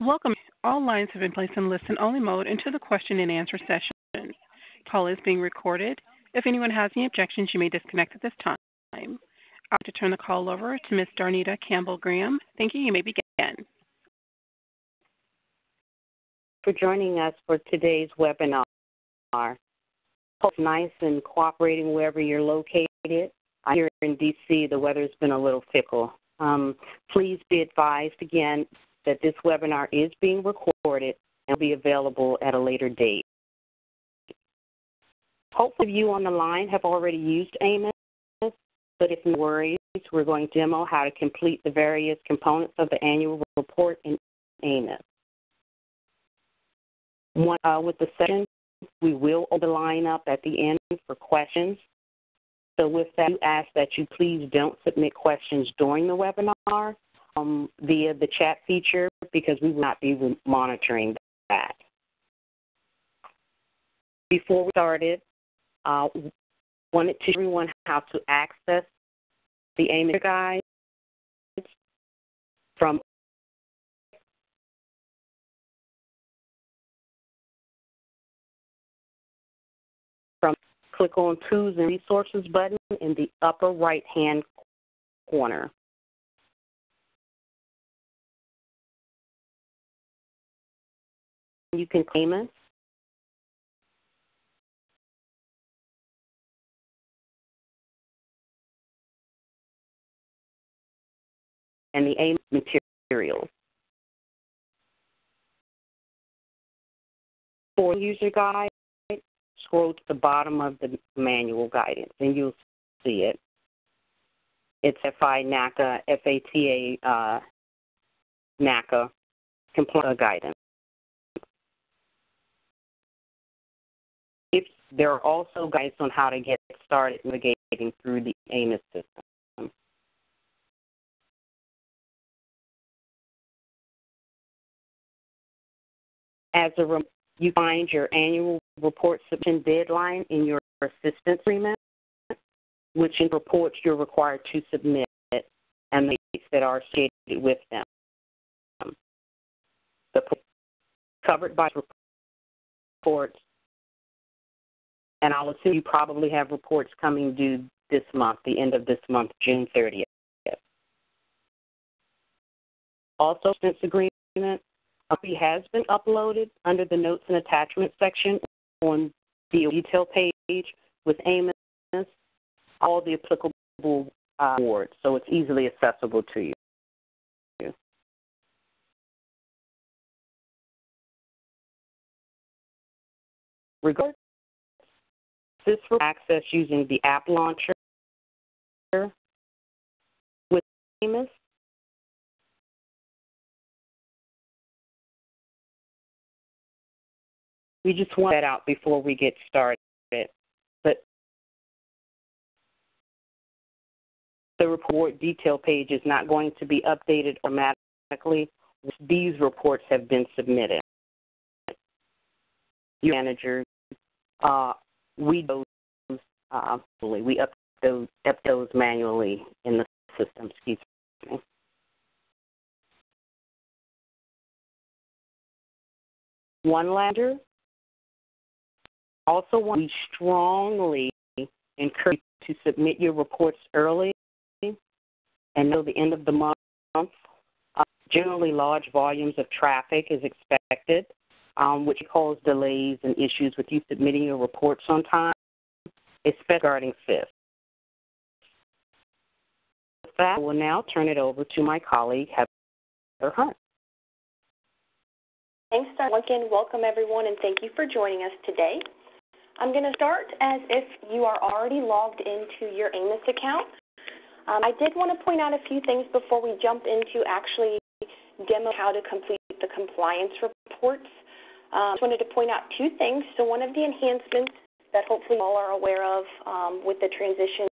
Welcome. All lines have been placed in listen-only mode until the question-and-answer session. The call is being recorded. If anyone has any objections, you may disconnect at this time. I'd like to turn the call over to Ms. Darnita Campbell-Graham. Thank you. You may begin. For joining us for today's webinar. Hope it's nice and cooperating wherever you're located. Here in D.C., the weather's been a little fickle. Please be advised again that this webinar is being recorded and will be available at a later date. Hopefully you on the line have already used AMIS, but if no worries, we're going to demo how to complete the various components of the annual report in AMIS. With the session, we will open the line up at the end for questions. So with that, we ask that you please don't submit questions during the webinar via the chat feature because we will not be monitoring that. Before we started, wanted to show everyone how to access the AMIS guides from click on Tools and Resources button in the upper right-hand corner. You can claim it. And the AMIS materials. For user guide, scroll to the bottom of the manual guidance and you'll see it. It's CDFI, NACA, FATA, NACA compliance guidance. There are also guides on how to get started navigating through the AMIS system. As a reminder, you find your annual report submission deadline in your assistance agreement, which in reports you're required to submit and the dates that are associated with them. The covered by reports, and I'll assume you probably have reports coming due this month, the end of this month, June 30th. Also, assistance agreement. A copy has been uploaded under the Notes and Attachments section on the detail page with AMIS, all the applicable awards, so it's easily accessible to you. Regardless, this for access using the app launcher with AMIS. We just want that out before we get started. But the report detail page is not going to be updated automatically. These reports have been submitted. Your managers, we upload those manually in the system. Excuse me. One lander. Also, we strongly encourage you to submit your reports early and know the end of the month. Generally, large volumes of traffic is expected, which cause delays and issues with you submitting your reports on time, especially regarding FIS. With that, I will now turn it over to my colleague, Heather Hunt. Thanks, Darnita. Again, welcome everyone, and thank you for joining us today. I'm going to start as if you are already logged into your AMIS account. I did want to point out a few things before we jump into actually demo how to complete the compliance reports. I just wanted to point out two things. So one of the enhancements that hopefully all are aware of with the transition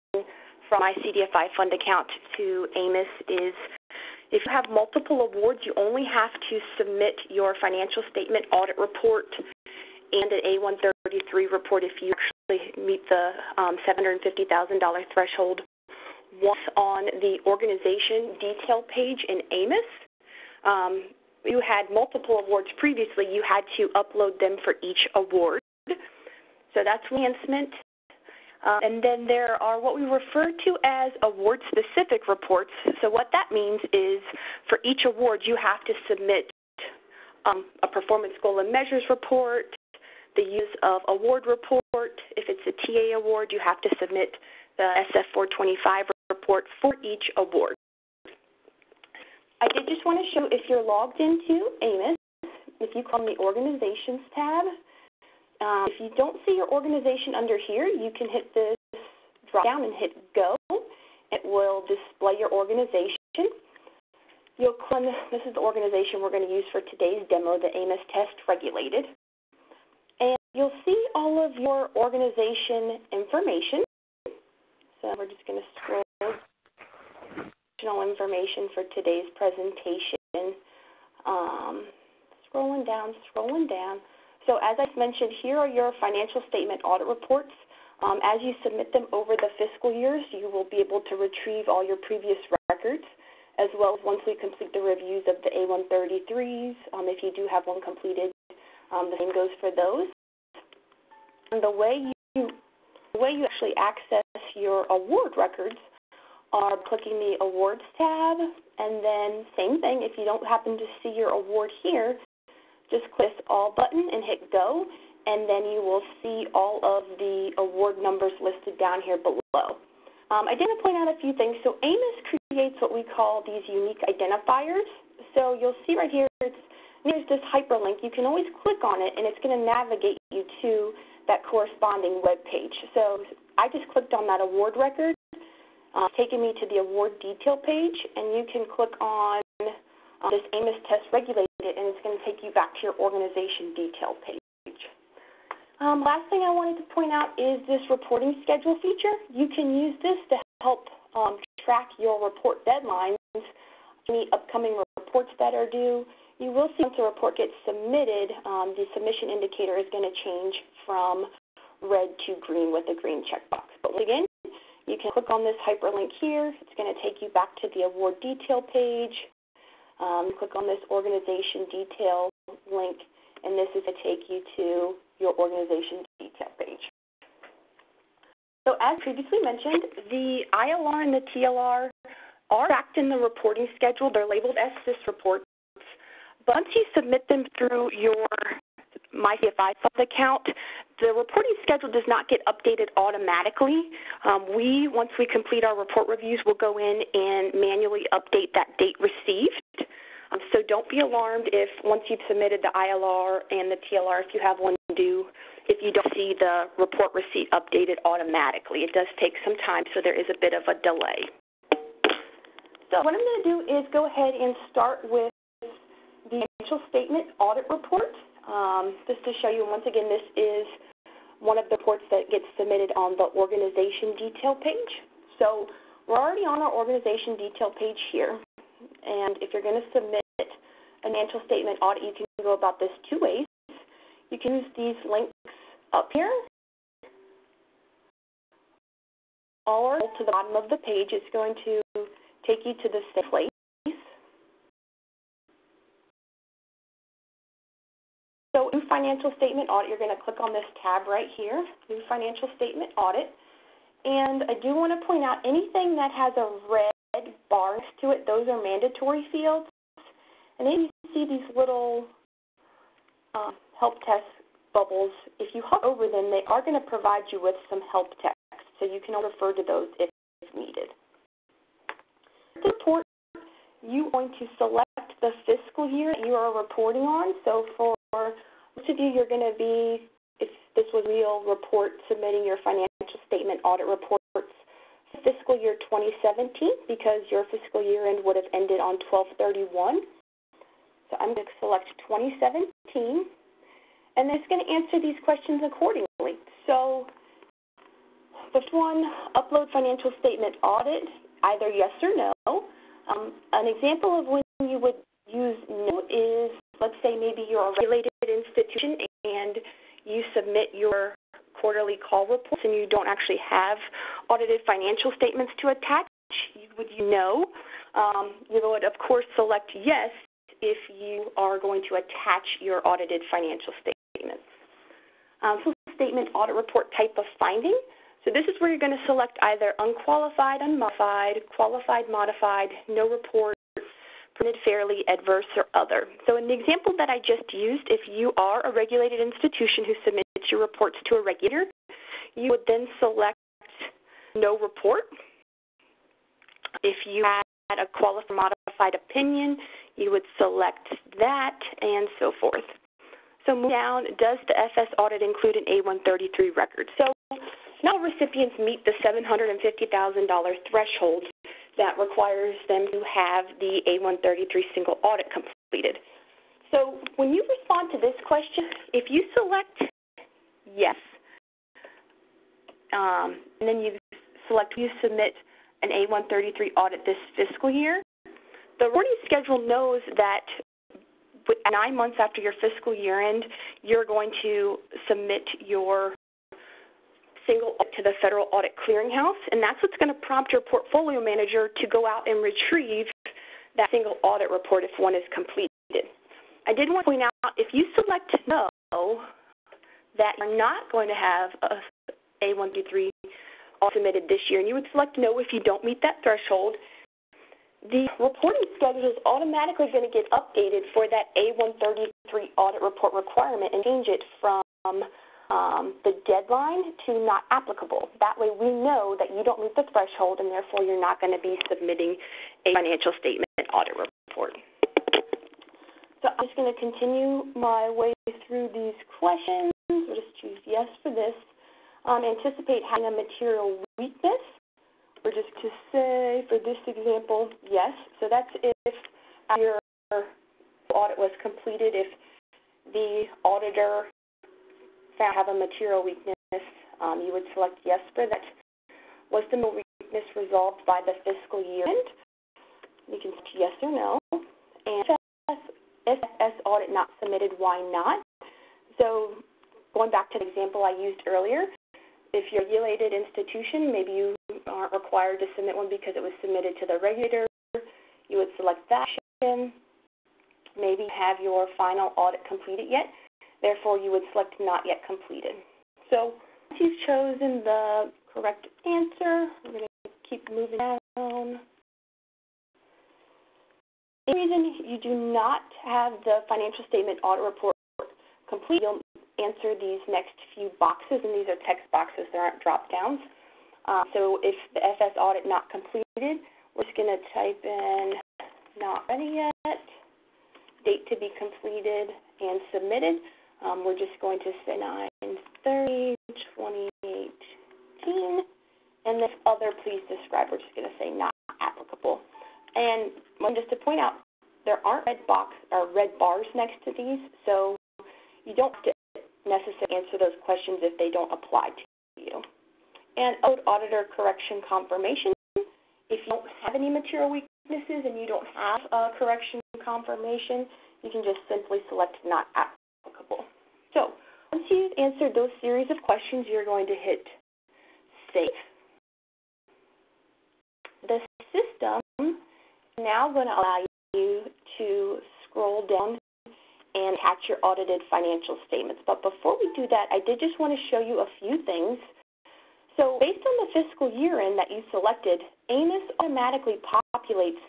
from my CDFI fund account to AMIS is if you have multiple awards, you only have to submit your financial statement audit report and an A133 report if you actually meet the $750,000 threshold once on the organization detail page in AMIS. you had multiple awards previously, you had to upload them for each award. So that's enhancement. And then there are what we refer to as award-specific reports. So what that means is for each award, you have to submit a performance goal and measures report, the use of award report. If it's a TA award, you have to submit the SF 425 report for each award. I did just want to show, if you're logged into AMIS, if you click on the Organizations tab, if you don't see your organization under here, you can hit this drop down and hit Go. It will display your organization. You'll click on, this is the organization we're going to use for today's demo, the AMIS Test Regulated. And you'll see all of your organization information. So we're just going to scroll information for today's presentation. Scrolling down. So as I mentioned, here are your financial statement audit reports. As you submit them over the fiscal years, you will be able to retrieve all your previous records, as well as once we complete the reviews of the A133s, if you do have one completed, the same goes for those. And the way you actually access your award records are clicking the Awards tab, and then same thing, if you don't happen to see your award here, just click this All button and hit Go, and then you will see all of the award numbers listed down here below. I did want to point out a few things. So AMIS creates what we call these unique identifiers. So you'll see right here, there's this hyperlink. You can always click on it, and it's going to navigate you to that corresponding web page. So I just clicked on that award record. Taking me to the award detail page, and you can click on this AMIS Test Regulated, and it's going to take you back to your organization detail page. Last thing I wanted to point out is this reporting schedule feature. You can use this to help track your report deadlines, any upcoming reports that are due. You will see once a report gets submitted, the submission indicator is going to change from red to green with a green checkbox. But once again, you can click on this hyperlink here. It's going to take you back to the award detail page. Click on this organization detail link, and this is to take you to your organization detail page. So as previously mentioned, the ILR and the TLR are tracked in the reporting schedule. They're labeled as SIS reports. But once you submit them through your My CDFI account, the reporting schedule does not get updated automatically. Once we complete our report reviews, we'll go in and manually update that date received. So don't be alarmed if once you've submitted the ILR and the TLR, if you have one due, if you don't see the report receipt updated automatically. It does take some time, so there is a bit of a delay. So what I'm going to do is go ahead and start with the financial statement audit report. Just to show you, once again, this is one of the reports that gets submitted on the organization detail page. So we're already on our organization detail page here. And if you're going to submit a financial statement audit, you can go about this two ways. You can use these links up here, or to the bottom of the page. It's going to take you to the same place. So New Financial Statement Audit, you're going to click on this tab right here, New Financial Statement Audit. And I do want to point out anything that has a red bar next to it, those are mandatory fields. And then you see these little help test bubbles. If you hover over them, they are going to provide you with some help text, so you can refer to those if needed. The report, you are going to select the fiscal year that you are reporting on. So for most of you, you're going to be, if this was a real report, submitting your financial statement audit reports fiscal year 2017, because your fiscal year end would have ended on 12/31. So I'm going to select 2017, and then it's going to answer these questions accordingly. So first one, upload financial statement audit, either yes or no. An example of when you would use no is, let's say maybe you're a regulated institution and you submit your quarterly call reports and you don't actually have audited financial statements to attach. You would no. You would, of course, select yes if you are going to attach your audited financial statements. Full statement audit report type of finding. So this is where you're going to select either unqualified, unmodified, qualified, modified, no report, printed fairly, adverse, or other. So in the example that I just used, if you are a regulated institution who submits your reports to a regulator, you would then select no report. If you had a qualified modified opinion, you would select that, and so forth. So moving down, does the FS audit include an A133 record? So not all recipients meet the $750,000 threshold that requires them to have the A133 single audit completed. So when you respond to this question, if you select yes, and then you select you submit an A133 audit this fiscal year, the reporting schedule knows that 9 months after your fiscal year end, you're going to submit your single audit to the Federal Audit Clearinghouse, and that's what's going to prompt your portfolio manager to go out and retrieve that single audit report if one is completed. I did want to point out, if you select no, that you're not going to have a A133 submitted this year, and you would select no if you don't meet that threshold, the reporting schedule is automatically going to get updated for that A133 audit report requirement and change it from the deadline to not applicable. That way we know that you don't meet the threshold, and therefore you're not going to be submitting a financial statement audit report. So I'm just going to continue my way through these questions. We'll just choose yes for this. Anticipate having a material weakness. We're just to say, for this example, yes. So that's if your audit was completed, if the auditor found have a material weakness, you would select yes for that. Was the weakness resolved by the fiscal year end? You can select yes or no. And if FS audit not submitted, why not? So going back to the example I used earlier, if you're a regulated institution, maybe you aren't required to submit one because it was submitted to the regulator, you would select that option. Maybe you have your final audit completed yet, therefore you would select not yet completed. So once you've chosen the correct answer, we're going to keep moving down. If for some reason you do not have the financial statement audit report complete, you'll answer these next few boxes, and these are text boxes, there aren't drop downs. So if the FS audit not completed, we're just going to type in not ready yet, date to be completed and submitted. We're just going to say 9/30/2018, and this other please describe, we're just going to say not applicable. And just to point out, there aren't red bars next to these, so you don't have to necessarily answer those questions if they don't apply to you. And auditor correction confirmation. If you don't have any material weaknesses and you don't have a correction confirmation, you can just simply select not applicable. So once you've answered those series of questions, you're going to hit save. The system is now going to allow you to scroll down and attach your audited financial statements. But before we do that, I did just want to show you a few things. So based on the fiscal year end that you selected, AMIS automatically populates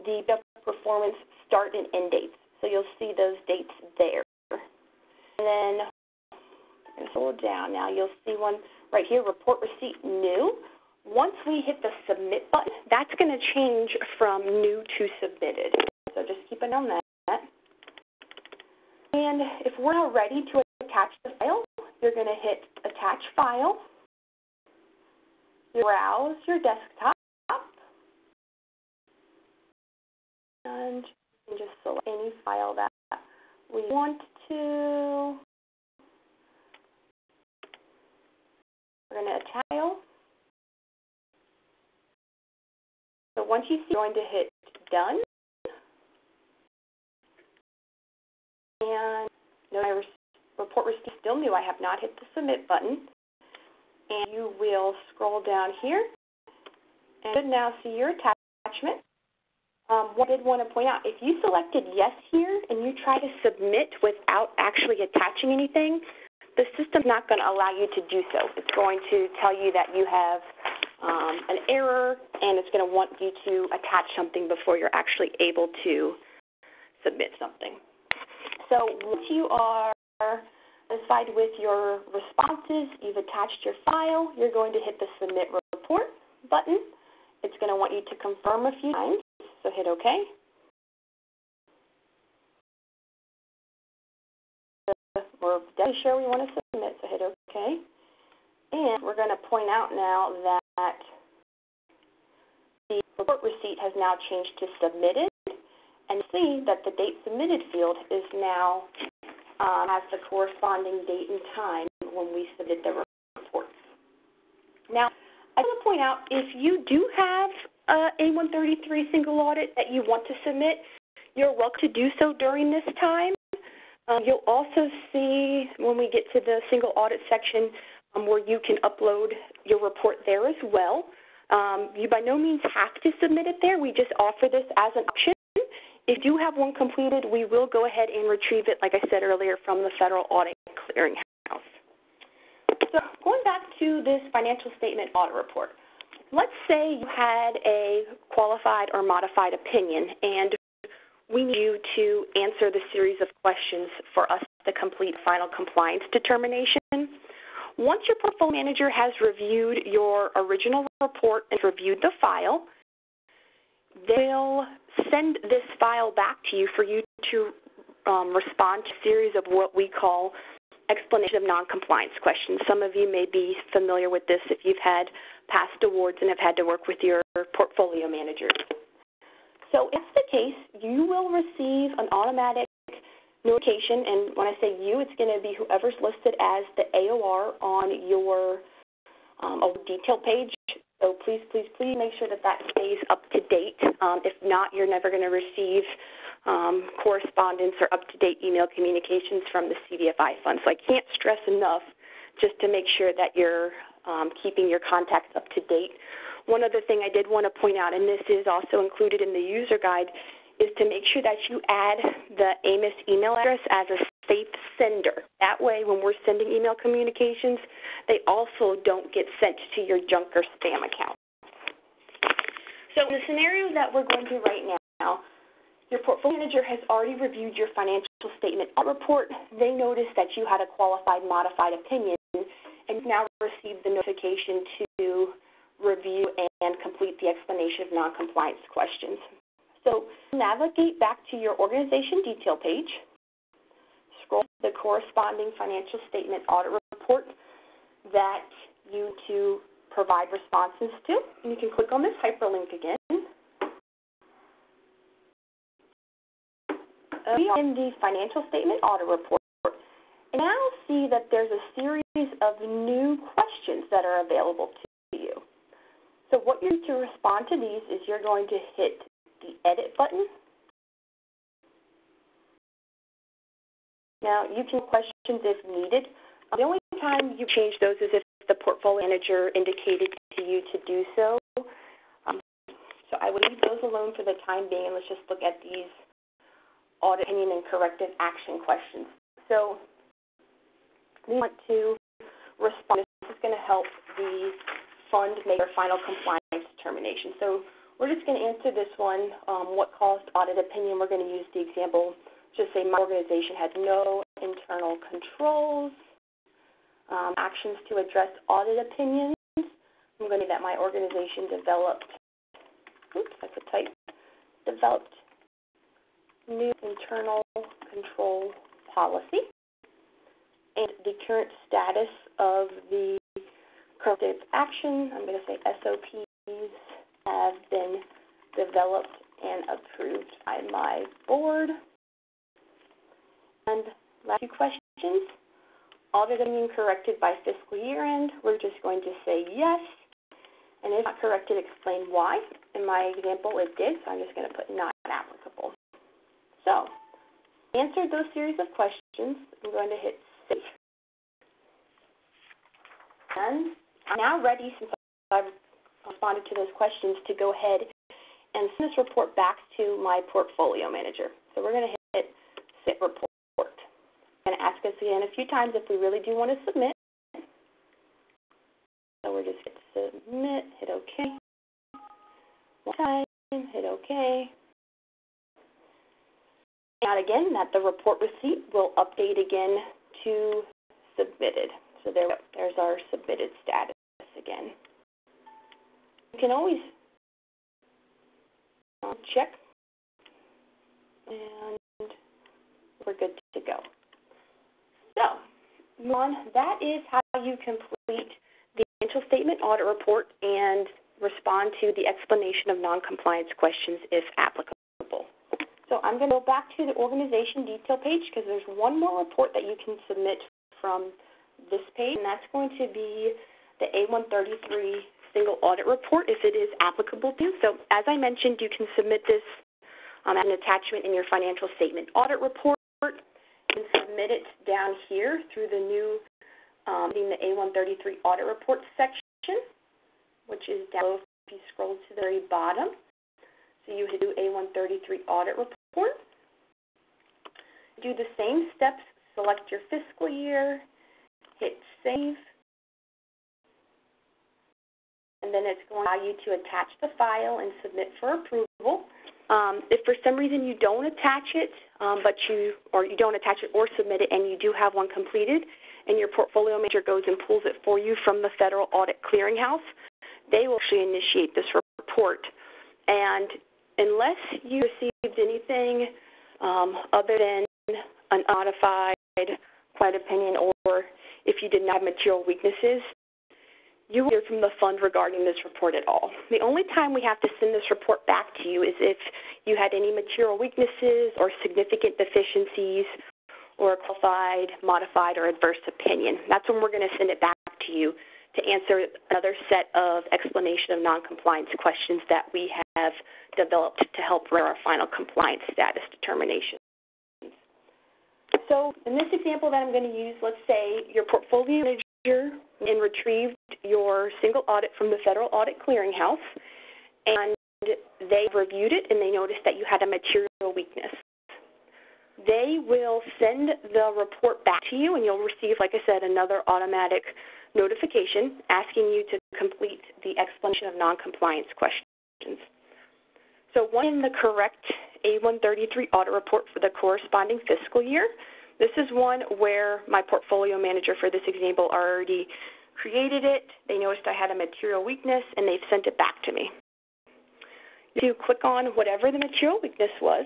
the performance start and end dates. So you'll see those dates there. And then scroll down. Now you'll see one right here, report receipt new. Once we hit the submit button, that's going to change from new to submitted. So just keep an eye on that. And if we're now ready to attach the file, you're going to hit attach file. You browse your desktop, and you can just select any file that we want to. We're going to attach file. So once you see, you're going to hit done. And my report receipt is still new. I have not hit the submit button. And you will scroll down here and now see your attachment. What I did want to point out, if you selected yes here and you try to submit without actually attaching anything, the system's not going to allow you to do so. It's going to tell you that you have an error, and it's going to want you to attach something before you're actually able to submit something. So once you are satisfied with your responses, you've attached your file, you're going to hit the Submit Report button. It's going to want you to confirm a few times, so hit OK. We're definitely sure we want to submit, so hit OK. And we're going to point out now that the report receipt has now changed to submitted, and see that the date submitted field is now has the corresponding date and time when we submitted the report. Now, I want to point out, if you do have a 133 single audit that you want to submit, you're welcome to do so during this time. You'll also see when we get to the single audit section where you can upload your report there as well. You by no means have to submit it there. We just offer this as an option. If you have one completed, we will go ahead and retrieve it, like I said earlier, from the Federal Audit Clearinghouse. So going back to this financial statement audit report, let's say you had a qualified or modified opinion, and we need you to answer the series of questions for us to complete final compliance determination. Once your portfolio manager has reviewed your original report and reviewed the file, they'll send this file back to you for you to respond to a series of what we call explanation of non-compliance questions. Some of you may be familiar with this if you've had past awards and have had to work with your portfolio managers. So if that's the case, you will receive an automatic notification, and when I say you, it's going to be whoever's listed as the AOR on your detail page. So please, please, please make sure that that stays up to date. If not, you're never going to receive correspondence or up-to-date email communications from the CDFI fund. So I can't stress enough just to make sure that you're keeping your contacts up to date. One other thing I did want to point out, and this is also included in the user guide, is to make sure that you add the AMIS email address as a safe sender. That way, when we're sending email communications, they also don't get sent to your junk or spam account. So in the scenario that we're going through right now, your portfolio manager has already reviewed your financial statement report. They noticed that you had a qualified modified opinion, and now received the notification to review and complete the explanation of non-compliance questions. So navigate back to your organization detail page, scroll to the corresponding financial statement audit report that you to provide responses to, and you can click on this hyperlink again. We are in the financial statement audit report, and now see that there's a series of new questions that are available to you. So what you need to respond to these is you're going to hit the Edit button. Now, you can questions if needed. The only time you change those is if the portfolio manager indicated to you to do so. So I would leave those alone for the time being, and let's just look at these audit opinion and corrective action questions. So we want to respond. This is going to help the fund make their final compliance determination. So we're just going to answer this one, what caused audit opinion. We're going to use the example, just say my organization had no internal controls, actions to address audit opinions. I'm going to say that my organization developed, developed new internal control policy, and the current status of the corrective action, I'm going to say SOPs, have been developed and approved by my board. And last few questions, audit opinion corrected by fiscal year end, we're just going to say yes. And if not corrected, explain why. In my example, it did, so I'm just going to put not applicable. So, answered those series of questions. I'm going to hit Save. And I'm now ready, since I've responded to those questions, to go ahead and send this report back to my portfolio manager. So we're going to hit Submit Report. It's going to ask us again a few times if we really do want to submit. So we're just hit Submit, hit OK. One time, hit OK. And again, that the report receipt will update again to submitted. So there's our submitted status again. You can always check, and we're good to go. So, move on. That is how you complete the financial statement audit report and respond to the explanation of non-compliance questions if applicable. So I'm going to go back to the organization detail page because there's one more report that you can submit from this page, and that's going to be the A133 single audit report if it is applicable to you. So as I mentioned, you can submit this as an attachment in your financial statement audit report. You can submit it down here through the new the A133 audit report section, which is down below if you scroll to the very bottom. So you do A133 audit report. Do the same steps, select your fiscal year, hit save, and then it's going to allow you to attach the file and submit for approval. If for some reason you don't attach it, you don't attach it or submit it, and you do have one completed, and your portfolio manager goes and pulls it for you from the Federal Audit Clearinghouse, they will actually initiate this report. And unless you received anything other than an unmodified quiet opinion, or if you did not have material weaknesses, you will hear from the fund regarding this report at all. The only time we have to send this report back to you is if you had any material weaknesses or significant deficiencies or a qualified, modified, or adverse opinion. That's when we're going to send it back to you to answer another set of explanation of non-compliance questions that we have developed to help run our final compliance status determination. So in this example that I'm going to use, let's say your portfolio manager and retrieved your single audit from the Federal Audit Clearinghouse, and they reviewed it and they noticed that you had a material weakness. They will send the report back to you, and you'll receive, like I said, another automatic notification asking you to complete the explanation of non-compliance questions. So once in the correct A133 audit report for the corresponding fiscal year, this is one where my portfolio manager for this example already created it. They noticed I had a material weakness, and they've sent it back to me. You click on whatever the material weakness was.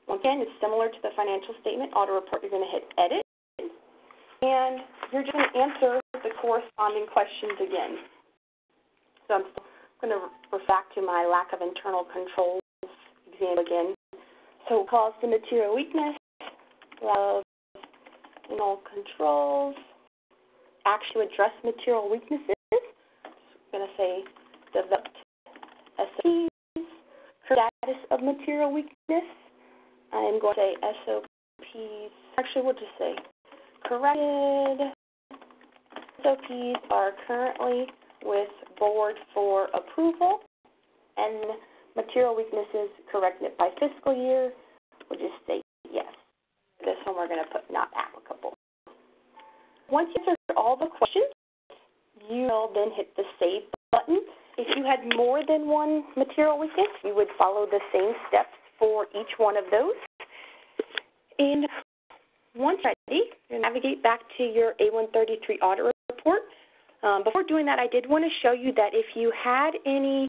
Again, it's similar to the financial statement audit report. You're going to hit Edit, and you're just going to answer the corresponding questions again. So I'm going to refer back to my lack of internal controls example again. So cause the material weakness, of internal controls, actually address material weaknesses. I'm going to say developed SOPs, status of material weakness. I'm going to say SOPs, actually we'll just say corrected. SOPs are currently with board for approval, and material weaknesses corrected by fiscal year, we'll just say yes. This one we're going to put not applicable. Once you answer all the questions, you will then hit the Save button. If you had more than one material weakness, you would follow the same steps for each one of those. And once ready, you navigate back to your A133 audit report. Before doing that, I did want to show you that if you had any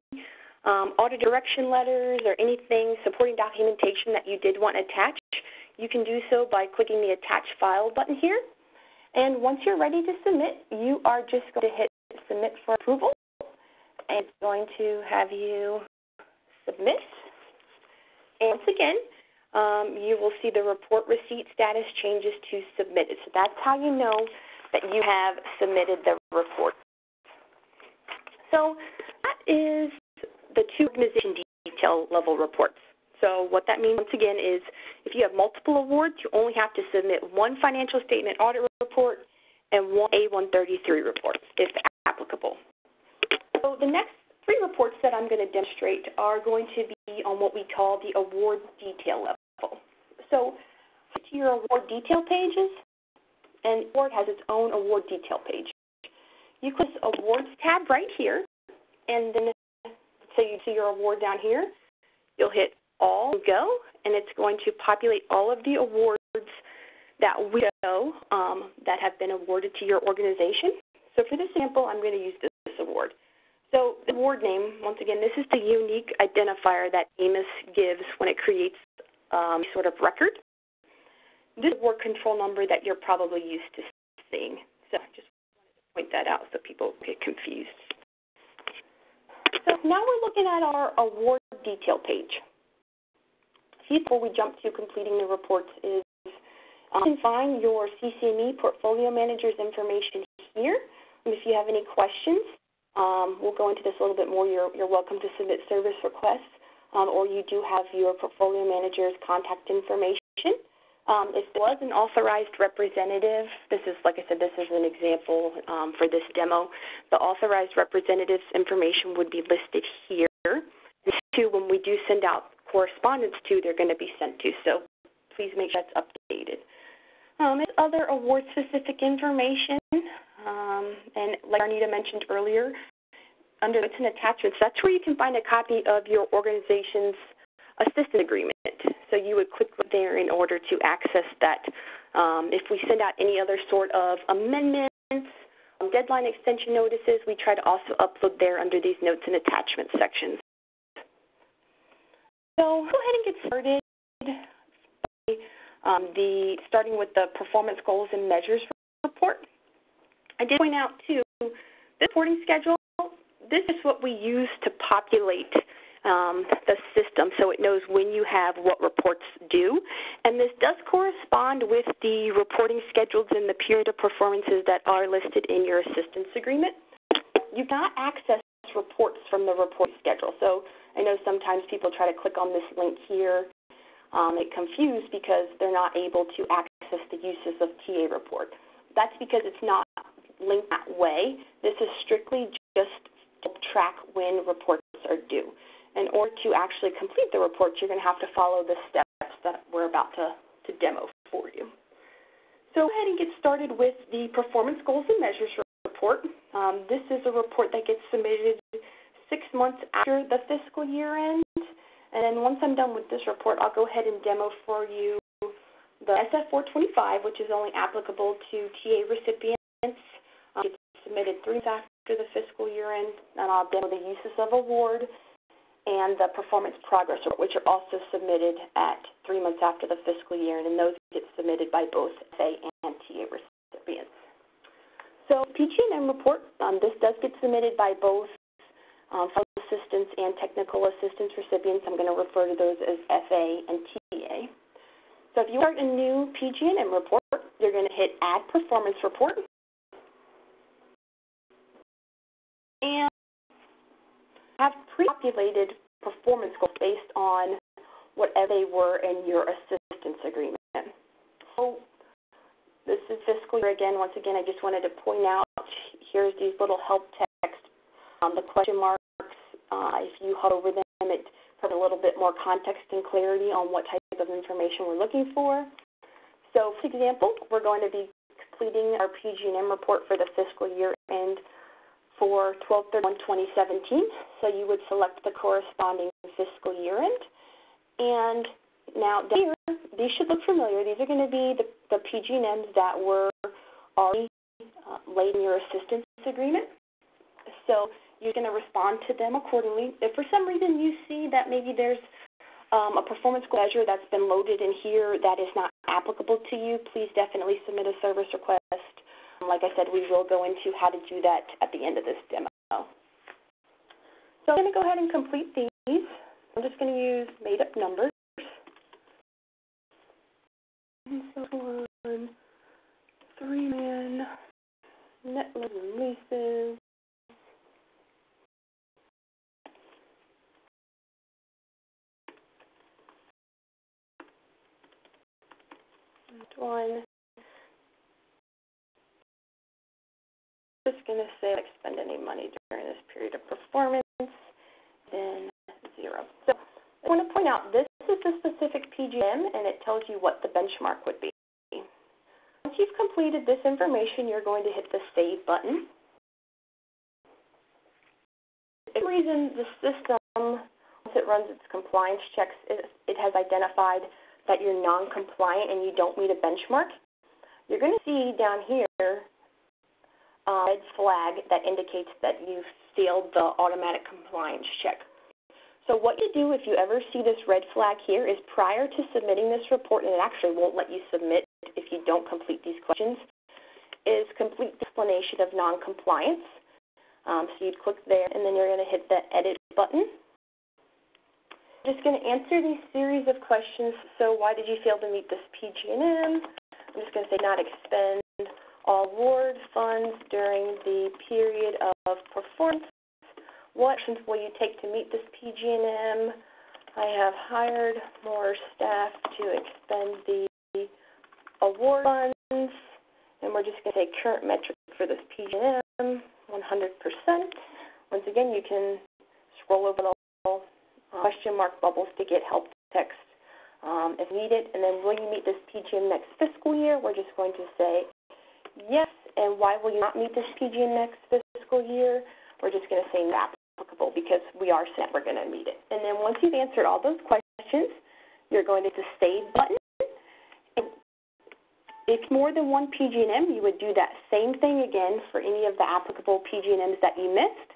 audit direction letters or anything supporting documentation that you did want attached, you can do so by clicking the Attach File button here. And once you're ready to submit, you are just going to hit Submit for approval, and it's going to have you submit. And once again, you will see the report receipt status changes to submitted. So that's how you know that you have submitted the report. So that is the two organization detail level reports. So what that means, once again, is if you have multiple awards, you only have to submit one financial statement audit report and one A133 report, if applicable. So So the next 3 reports that I'm going to demonstrate are going to be on what we call the award detail level. So to your award detail pages, and award has its own award detail page. You click this awards tab right here, and then so you see your award down here, you'll hit all go, and it's going to populate all of the awards that we know that have been awarded to your organization. So for this example, I'm going to use this award. So the award name, once again, this is the unique identifier that AMIS gives when it creates a sort of record. This is the award control number that you're probably used to seeing. So I just wanted to point that out so people get confused. So now we're looking at our award detail page. Before we jump to completing the reports is you can find your CCME portfolio manager's information here. And if you have any questions, we'll go into this a little bit more. You're welcome to submit service requests, or you do have your portfolio manager's contact information. If there was an authorized representative, this is, like I said, this is an example for this demo. The authorized representative's information would be listed here. And two, when we do send out correspondence to, they're going to be sent to. So please make sure that's updated. There's other award-specific information, and like Arnita mentioned earlier, under notes and attachments, that's where you can find a copy of your organization's assistance agreement. So you would click there in order to access that. If we send out any other sort of amendments, deadline extension notices, we try to also upload there under these notes and attachments sections. So go ahead and get started. Starting with the performance goals and measures report. I did point out too, this reporting schedule, this is what we use to populate the system so it knows when you have what reports due. And this does correspond with the reporting schedules and the period of performances that are listed in your assistance agreement. You cannot access reports from the report schedule. So I know sometimes people try to click on this link here, get confused because they're not able to access the uses of TA report. That's because it's not linked that way. This is strictly just to track when reports are due. In order to actually complete the reports, you're going to have to follow the steps that we're about to demo for you. So go ahead and get started with the performance goals and measures report. This is a report that gets submitted 6 months after the fiscal year end. And then once I'm done with this report, I'll go ahead and demo for you the SF-425, which is only applicable to TA recipients. It's submitted 3 months after the fiscal year end, and I'll demo the uses of award and the performance progress report, which are also submitted at 3 months after the fiscal year end, and those get submitted by both FA and TA recipients. So PG&M report, this does get submitted by both financial assistance and technical assistance recipients. I'm going to refer to those as FA and TA. So if you start a new PG&M report, you're going to hit Add Performance Report. And have pre-populated performance goals based on whatever they were in your assistance agreement. So this is fiscal year again. Once again, I just wanted to point out, here's these little help text, the question marks. If you hover over them, it provides a little bit more context and clarity on what type of information we're looking for. So, for example, we're going to be completing our PG&M report for the fiscal year end for 12/31/2017. So you would select the corresponding fiscal year end. And now down here, these should look familiar. These are going to be the PG&Ms that were already laid in your assistance agreement. So you're going to respond to them accordingly. If for some reason you see that maybe there's a performance goal measure that's been loaded in here that is not applicable to you, please definitely submit a service request. Like I said, we will go into how to do that at the end of this demo. So I'm going to go ahead and complete these. I'm just going to use made-up numbers. So 3 million net leases. One. Just going to say, like, spend any money during this period period of performance, then 0. So I want to point out this is the specific PGM, and it tells you what the benchmark would be. Once you've completed this information, you're going to hit the Save button. For some reason, the system, once it runs its compliance checks, it has identified that you're non-compliant and you don't meet a benchmark. You're going to see down here a red flag that indicates that you've failed the automatic compliance check. So what you do if you ever see this red flag here is prior to submitting this report, and it actually won't let you submit if you don't complete these questions, is complete the explanation of non-compliance. So you'd click there, and then you're going to hit the Edit button. I'm just going to answer these series of questions. So why did you fail to meet this PG&M? I'm just going to say not expend all award funds during the period of performance. What actions will you take to meet this PG&M? I have hired more staff to expend the award funds, and we're just going to say current metric for this PG&M, 100%. Once again, you can scroll over the question mark bubbles to get help text if needed. And then will you meet this PGM next fiscal year? We're just going to say yes. And why will you not meet this PGM next fiscal year? We're just going to say not applicable because we are saying we're going to meet it. And then once you've answered all those questions, you're going to hit the Save button. And if more than one PG&M, you would do that same thing again for any of the applicable PG&Ms that you missed.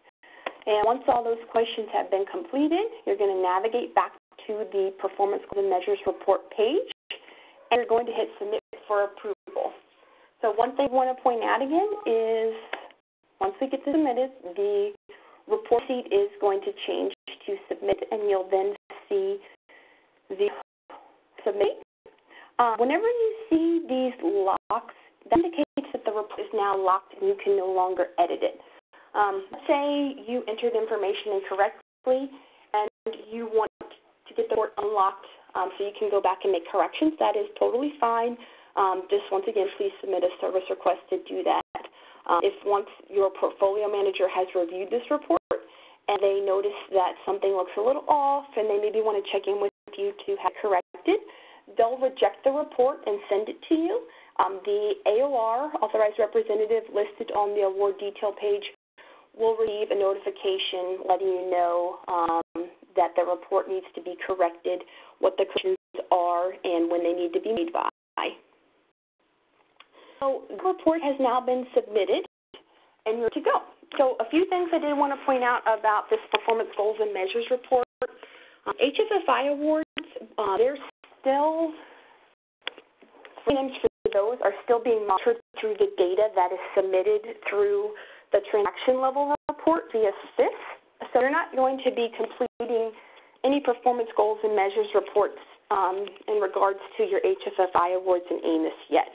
And once all those questions have been completed, you're going to navigate back to the Performance Goals and Measures Report page, and you're going to hit Submit for approval. So one thing I want to point out again is once we get submitted, the report sheet is going to change to Submit, and you'll then see the Submit. Whenever you see these locks, that indicates that the report is now locked and you can no longer edit it. Let's say you entered information incorrectly and you want to get the report unlocked so you can go back and make corrections. That is totally fine. Just once again, please submit a service request to do that. If once your portfolio manager has reviewed this report and they notice that something looks a little off and they maybe want to check in with you to have it corrected, they'll reject the report and send it to you. The AOR, Authorized Representative, listed on the award detail page will receive a notification letting you know that the report needs to be corrected, what the corrections are, and when they need to be made by. So the report has now been submitted, and you're to go. So a few things I did want to point out about this Performance Goals and Measures report. HFFI awards, they're still, for those are still being monitored through the data that is submitted through the transaction level report via SIF. So you're not going to be completing any performance goals and measures reports in regards to your HFFI awards and AMIS yet.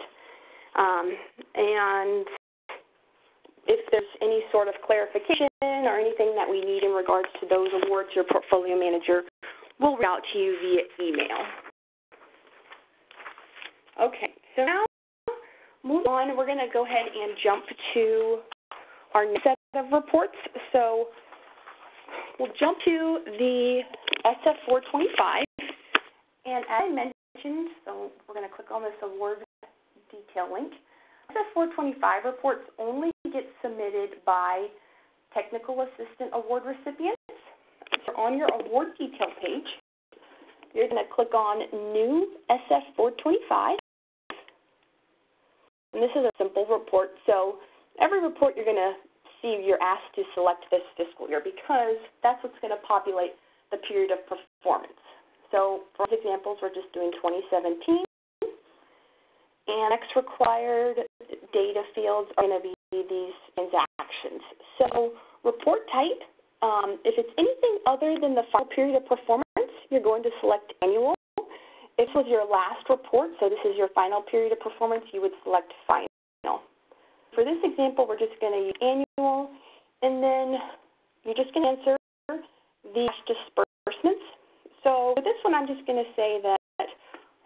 And if there's any sort of clarification or anything that we need in regards to those awards, your portfolio manager will reach out to you via email. Okay, so now moving on, we're going to go ahead and jump to our next set of reports. So we'll jump to the SF-425. And as I mentioned, so we're going to click on this award detail link. SF-425 reports only get submitted by technical assistant award recipients. So on your award detail page, you're going to click on New SF-425. And this is a simple report. So every report you're going to see, you're asked to select this fiscal year because that's what's going to populate the period of performance. So for examples, we're just doing 2017. And next required data fields are going to be these transactions. So report type, if it's anything other than the final period of performance, you're going to select annual. If this was your last report, so this is your final period of performance, you would select final. For this example, we're just going to use annual, and then you're just going to answer the disbursements. So for this one, I'm just going to say that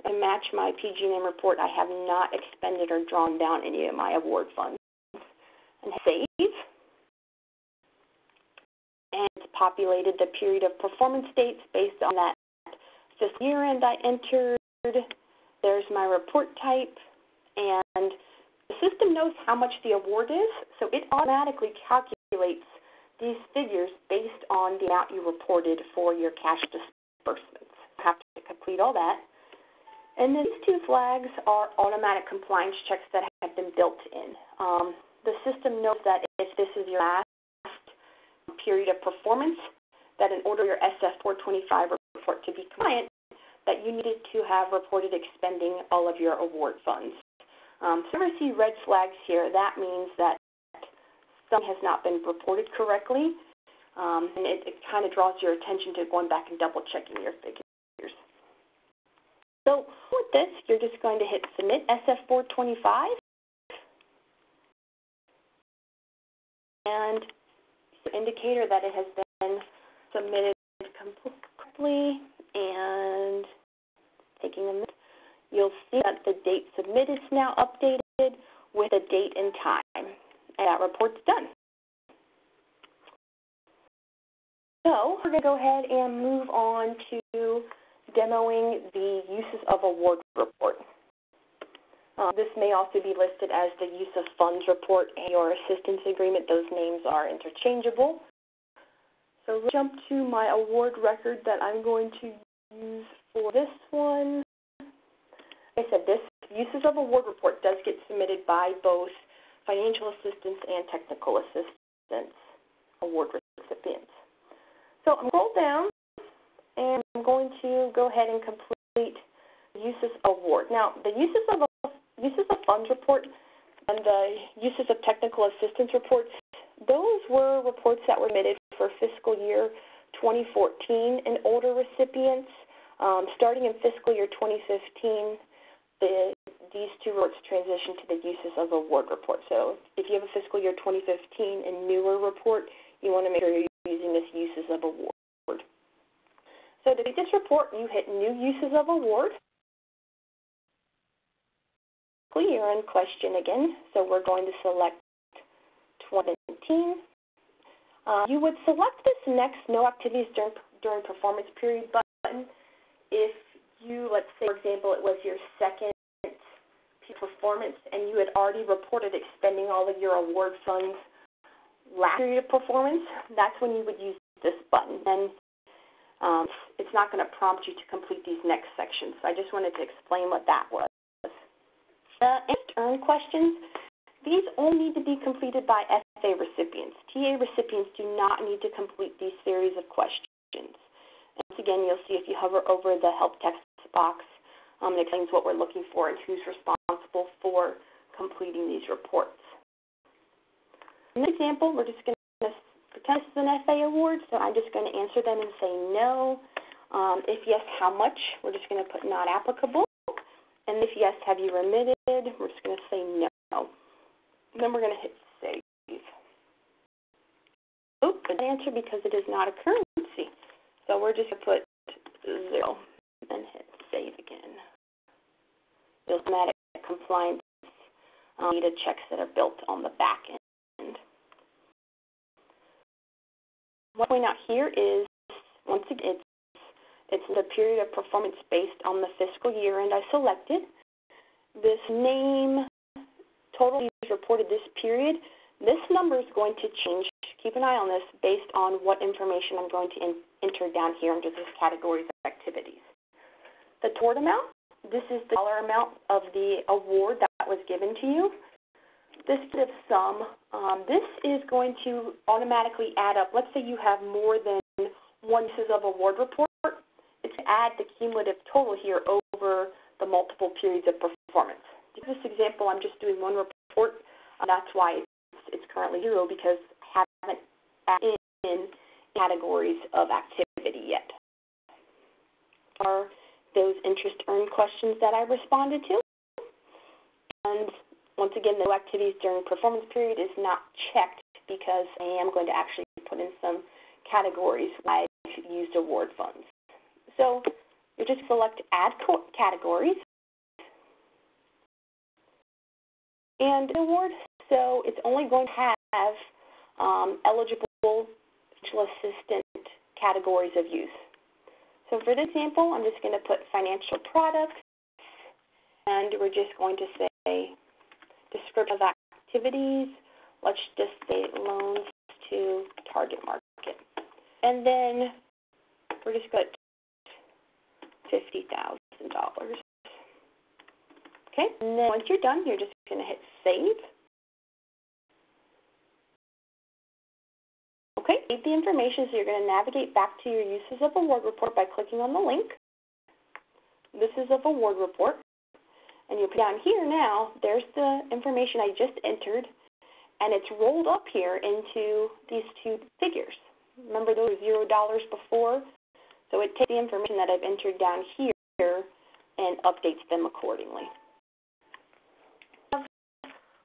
to match my PG&M report, I have not expended or drawn down any of my award funds. And save. populated the period of performance dates based on that fiscal year end I entered. There's my report type, and the system knows how much the award is, so it automatically calculates these figures based on the amount you reported for your cash disbursements. You have to complete all that. And then these two flags are automatic compliance checks that have been built in. The system knows that if this is your last period of performance, that in order for your SF-425 report to be compliant, that you needed to have reported expending all of your award funds. So if you see red flags here, that means that something has not been reported correctly, and it kind of draws your attention to going back and double checking your figures. So with this, you're just going to hit Submit SF-425, and the indicator that it has been submitted correctly, and taking a minute, you'll see that the date submitted is now updated with a date and time, and that report's done. So we're going to go ahead and move on to demoing the uses of award report. This may also be listed as the use of funds report or assistance agreement. Those names are interchangeable. So let's jump to my award record that I'm going to use for this one. Like I said, this uses of award report does get submitted by both financial assistance and technical assistance award recipients. So I'm going to scroll down, and I'm going to go ahead and complete the uses award. Now, the uses of funds report and the uses of technical assistance reports, those were reports that were submitted for fiscal year 2014 and older recipients. Starting in fiscal year 2015, these two reports transitioned to the uses of award report. So if you have a fiscal year 2015 and newer report, you want to make sure you're using this uses of award. So to make this report, you hit New Uses of Award. You're in question again, so we're going to select 2017. You would select this next No Activities During Performance Period button if you, let's say, for example, it was your second performance and you had already reported expending all of your award funds last period of performance. That's when you would use this button. And it's not going to prompt you to complete these next sections. So I just wanted to explain what that was. Earn questions, these only need to be completed by FA recipients. TA recipients do not need to complete these series of questions. And once again, you'll see if you hover over the help text box, it explains what we're looking for and who's responsible for completing these reports. In this example, we're just going to pretend this is an FA award, so I'm just going to answer them and say no. If yes, how much? We're just going to put not applicable. And if yes, have you remitted? We're just going to say no. And then we're going to hit save. Oh, good answer because it is not a currency. So we're just going to put 0 and hit save again. You'll see automatic compliance data checks that are built on the back end. What I point out here is, once again, it's the period of performance based on the fiscal year end I selected. This name, total fees reported this period, this number is going to change. Keep an eye on this based on what information I'm going to enter down here under this categories of activities. The tort amount, this is the dollar amount of the award that was given to you. This is sum. This is going to automatically add up. Let's say you have more than one uses of award report. It's to add the cumulative total here over the multiple periods of performance. In this example, I'm just doing one report. That's why it's currently 0 because I haven't added in categories of activity yet. Are those interest earned questions that I responded to? And once again, the no activities during performance period is not checked because I am going to actually put in some categories where I've used award funds. So you just select Add Categories and award. So it's only going to have eligible financial assistance categories of use. So for this example, I'm just going to put financial products, and we're just going to say description of activities. Let's just say loans to target market. And then we're just going to $50,000. Okay, and then once you're done, you're just going to hit save. Okay, save the information, so you're going to navigate back to your uses of award report by clicking on the link. Uses of award report. And you'll put down here now, there's the information I just entered, and it's rolled up here into these two figures. Remember those were $0 before? So it takes the information that I've entered down here and updates them accordingly.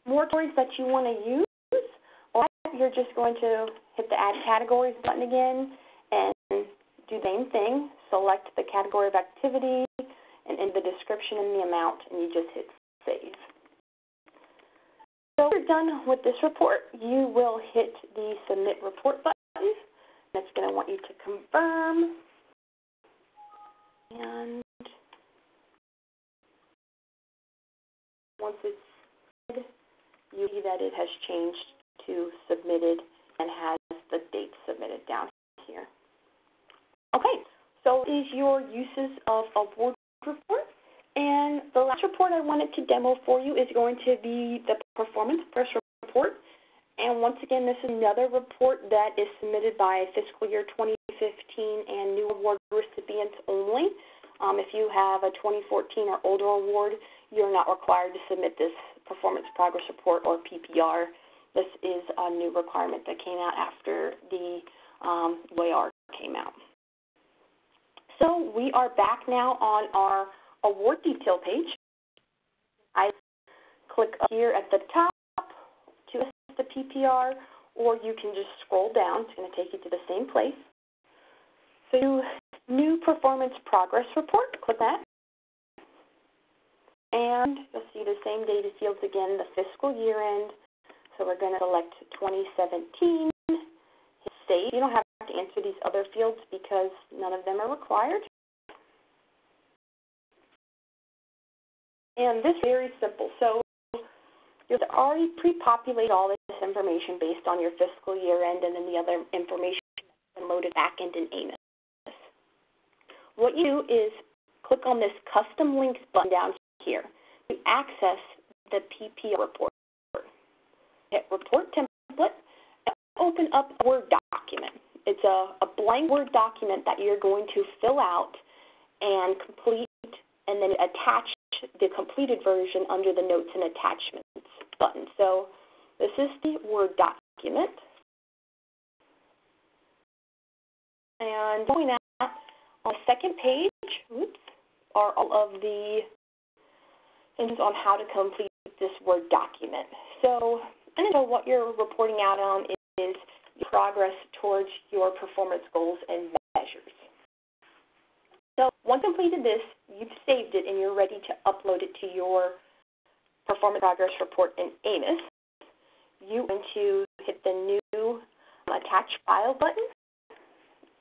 More categories that you want to use, or you're just going to hit the Add Categories button again and do the same thing. Select the category of activity and in the description and the amount, and you just hit Save. So when you're done with this report, you will hit the Submit Report button. It's going to want you to confirm. And once it's submitted, you see that it has changed to submitted and has the date submitted down here. Okay, so these are your uses of award report. And the last report I wanted to demo for you is going to be the Performance Progress Report. And once again, this is another report that is submitted by fiscal year 2015 and new award recipients only. If you have a 2014 or older award, you're not required to submit this Performance Progress Report or PPR. This is a new requirement that came out after the UAR came out. So we are back now on our award detail page. I click up here at the top to assess the PPR, or you can just scroll down. It's going to take you to the same place. So new Performance Progress Report, click that. And you'll see the same data fields again, the fiscal year end. So we're going to select 2017, hit Save. You don't have to answer these other fields because none of them are required. And this is very simple. So you've already pre-populated all this information based on your fiscal year end, and then the other information has been loaded back into AMIS. What you do is click on this Custom Links button down here to access the PPR report. Hit Report Template and open up a Word document. It's a blank Word document that you're going to fill out and complete, and then attach the completed version under the Notes and Attachments button. So this is the Word document. And going out on the second page, are all of the things on how to complete this Word document. So what you're reporting out on is progress towards your performance goals and measures. So once completed this, you've saved it and you're ready to upload it to your Performance Progress Report in AMIS. You're going to hit the new Attach File button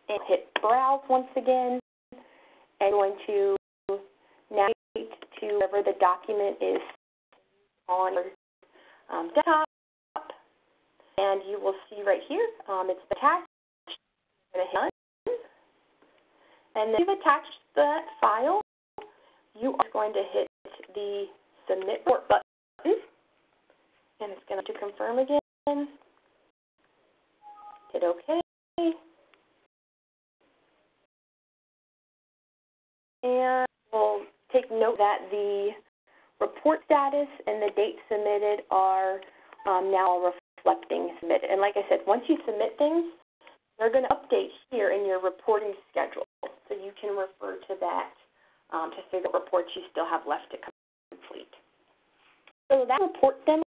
and hit Browse once again, and you're going to navigate to wherever the document is on your desktop, and you will see right here, it's attached. You're going to hit Done. And then you've attached that file, you are going to hit the Submit Report button, and it's going to confirm again. Hit OK. And we'll take note that the report status and the date submitted are now reflecting submitted. And like I said, once you submit things, they're going to update here in your reporting schedule. So you can refer to that to figure out what reports you still have left to complete. So that report demo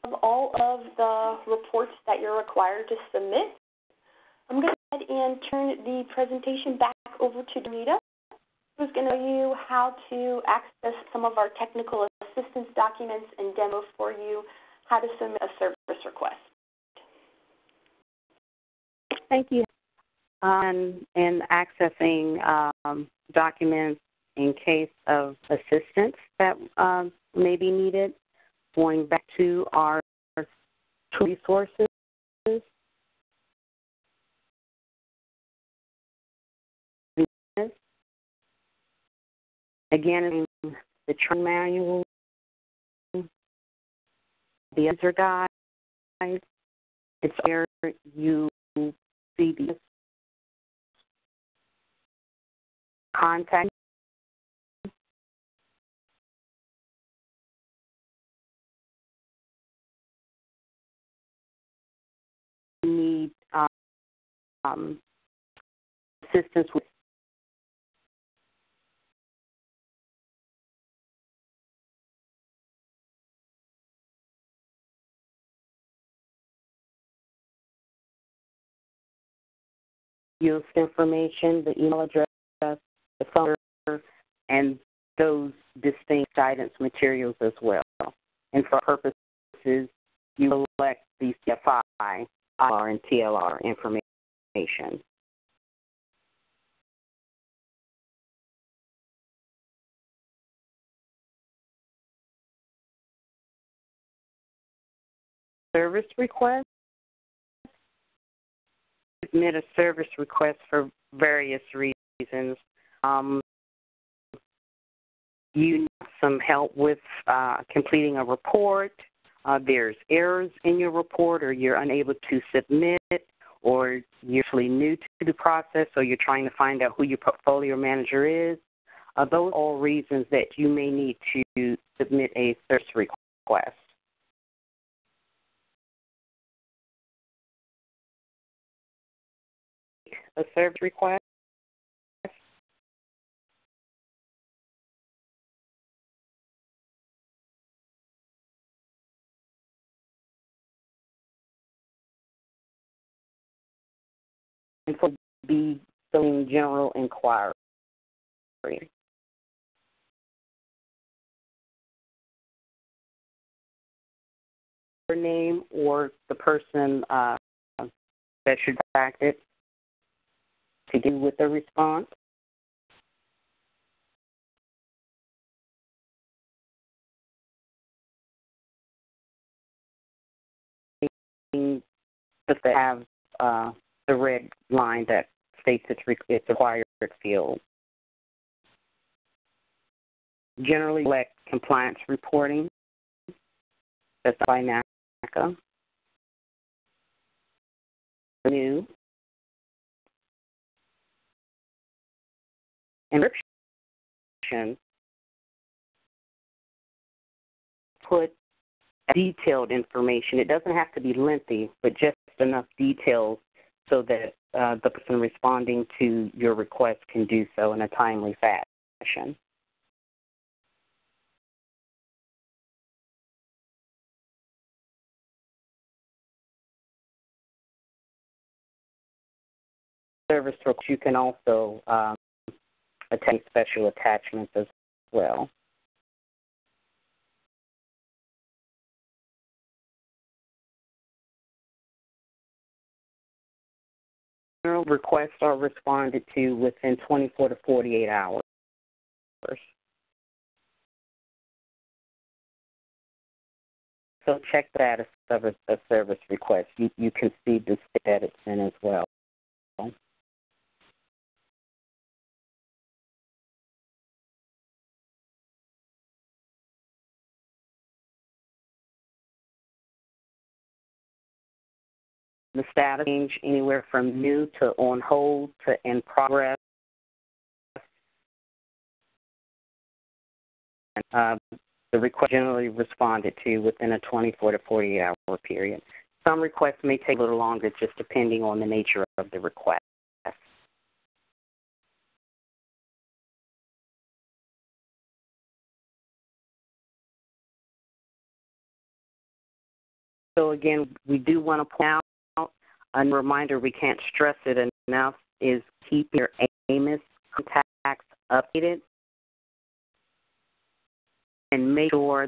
of all of the reports that you're required to submit. I'm going to go ahead and turn the presentation back over to Donita, who's going to show you how to access some of our technical assistance documents and demo for you how to submit a service request. Thank you, and accessing documents in case of assistance that may be needed. Going back to our resources. Again, the training manual, the user guide, it's where you see the contact. Need assistance with use information, the email address, the phone number, and those distinct guidance materials as well. And for purposes, you select the CDFI, IR, and TLR information. Service request. Submit a service request for various reasons. You need some help with completing a report. There's errors in your report, or you're unable to submit, or you're actually new to the process, so you're trying to find out who your portfolio manager is. Those are all reasons that you may need to submit a service request. A service request. And for be filling general inquiry. Your name or the person that should contact it to do with the response. If they have the red line that states it's required field. Generally, select compliance reporting. That's by NACA. New. Encryption. Put detailed information. It doesn't have to be lengthy, but just enough details so that the person responding to your request can do so in a timely fashion. Service requests, you can also attach special attachments as well. General requests are responded to within 24 to 48 hours. So check that as a service request. You can see the state that it's in as well. The status change anywhere from new to on hold to in progress. The request generally responded to within a 24 to 48 hour period. Some requests may take a little longer, just depending on the nature of the request. So again, we do want to point out, a reminder, we can't stress it enough, is keep your AMIS contacts updated and make sure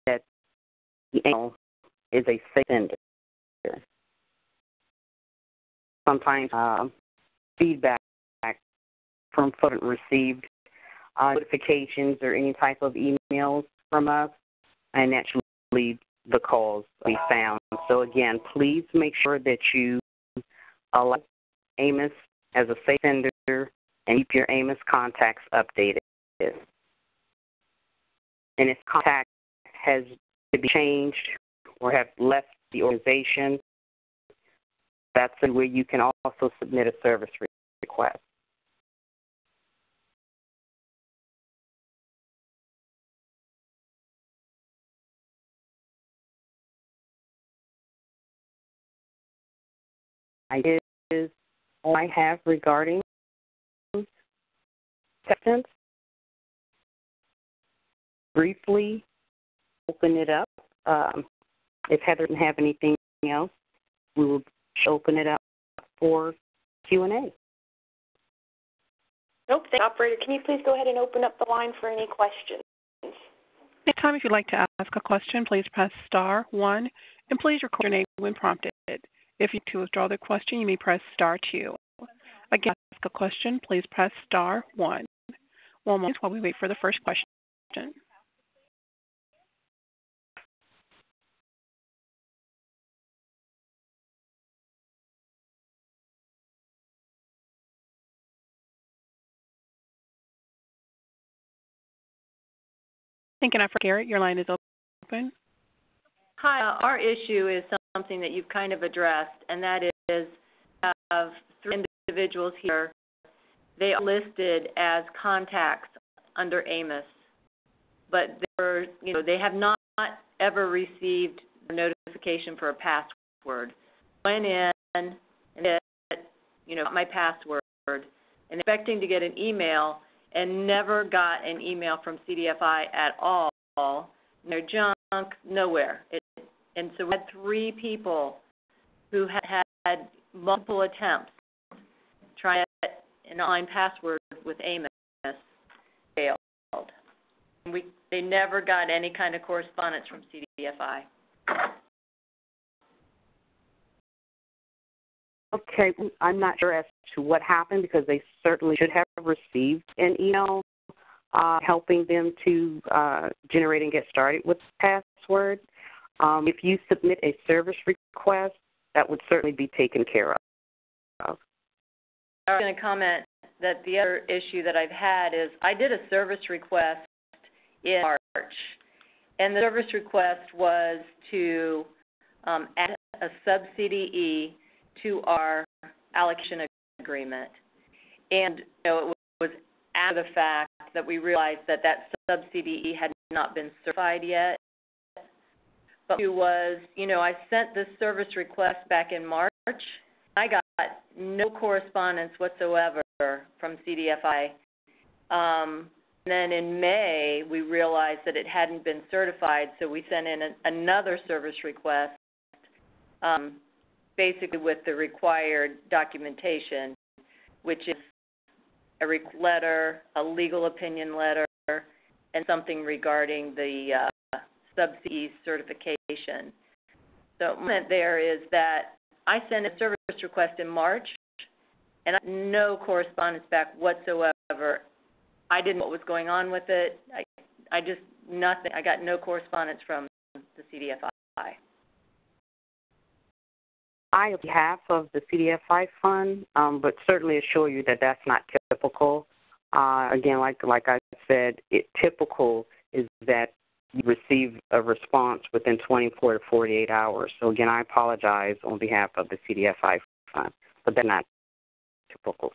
that the email is a safe sender. Sometimes feedback from folks who haven't received notifications or any type of emails from us, and that should lead the cause we found. So again, please make sure that you allow AMIS as a safe sender and keep your AMIS contacts updated. And if contact has to be changed or have left the organization, that's where you can also submit a service request. Is all I have regarding acceptance. Briefly open it up. If Heather doesn't have anything else, we will open it up for Q&A. Nope. Thank you. Operator, can you please go ahead and open up the line for any questions? Anytime if you'd like to ask a question, please press star one, and please record your name when prompted. If you to withdraw the question, you may press star two. Again, to ask a question, please press star one. One moment while we wait for the first question. Thinking I for Garrett, your line is open. Hi, our issue is something that you've kind of addressed, and that is have 3 individuals here. They are listed as contacts under AMIS, but they have not ever received a notification for a password. I went in and got my password, and expecting to get an email, and never got an email from CDFI at all. Their junk, nowhere. And so we had 3 people who had multiple attempts trying to get an online password with AMIS, failed. And they never got any kind of correspondence from CDFI. Okay, I'm not sure as to what happened because they certainly should have received an email helping them to generate and get started with the password. If you submit a service request, that would certainly be taken care of. I was going to comment that the other issue that I've had is I did a service request in March, and the service request was to add a sub-CDE to our allocation agreement. And it was after the fact that we realized that sub-CDE had not been certified yet. But it was, I sent this service request back in March. I got no correspondence whatsoever from CDFI. And then in May, we realized that it hadn't been certified, so we sent in another service request, basically with the required documentation, which is a letter, a legal opinion letter, and something regarding the sub-CDE certification. So the moment there is that I sent a service request in March, and I had no correspondence back whatsoever. I didn't know what was going on with it. I just, nothing. I got no correspondence from the CDFI. I, on behalf of the CDFI fund, but certainly assure you that that's not typical. Again, like I said, typical is that you receive a response within 24 to 48 hours. So again, I apologize on behalf of the CDFI fund, but that's not typical.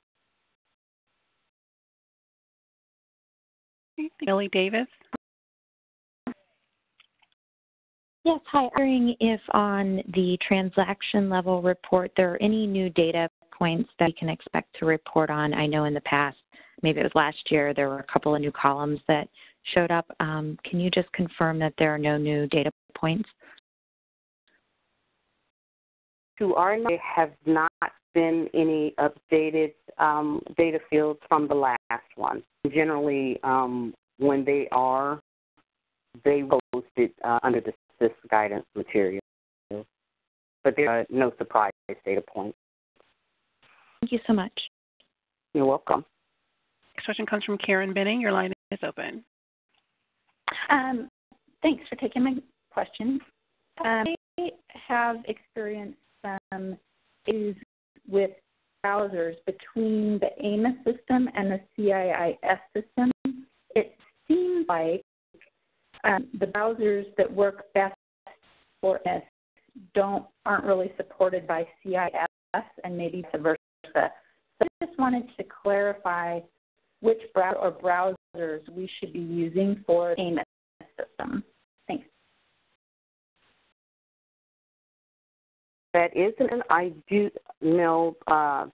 Billy Davis. Yes, hi. I'm wondering if on the transaction level report there are any new data points that we can expect to report on. I know in the past, maybe it was last year, there were a couple of new columns that showed up. Can you just confirm that there are no new data points? To our knowledge, there have not been any updated data fields from the last one. Generally, when they are, they post it under the SIS guidance material. But there are no surprise data points. Thank you so much. You're welcome. Next question comes from Karen Benning. Your line is open. Thanks for taking my question. I have experienced some issues with browsers between the AMIS system and the CIIS system. It seems like the browsers that work best for AMIS aren't really supported by CIIS, and maybe vice versa. So I just wanted to clarify which browser or browsers we should be using for the AMIS system. Thanks. That is I do know that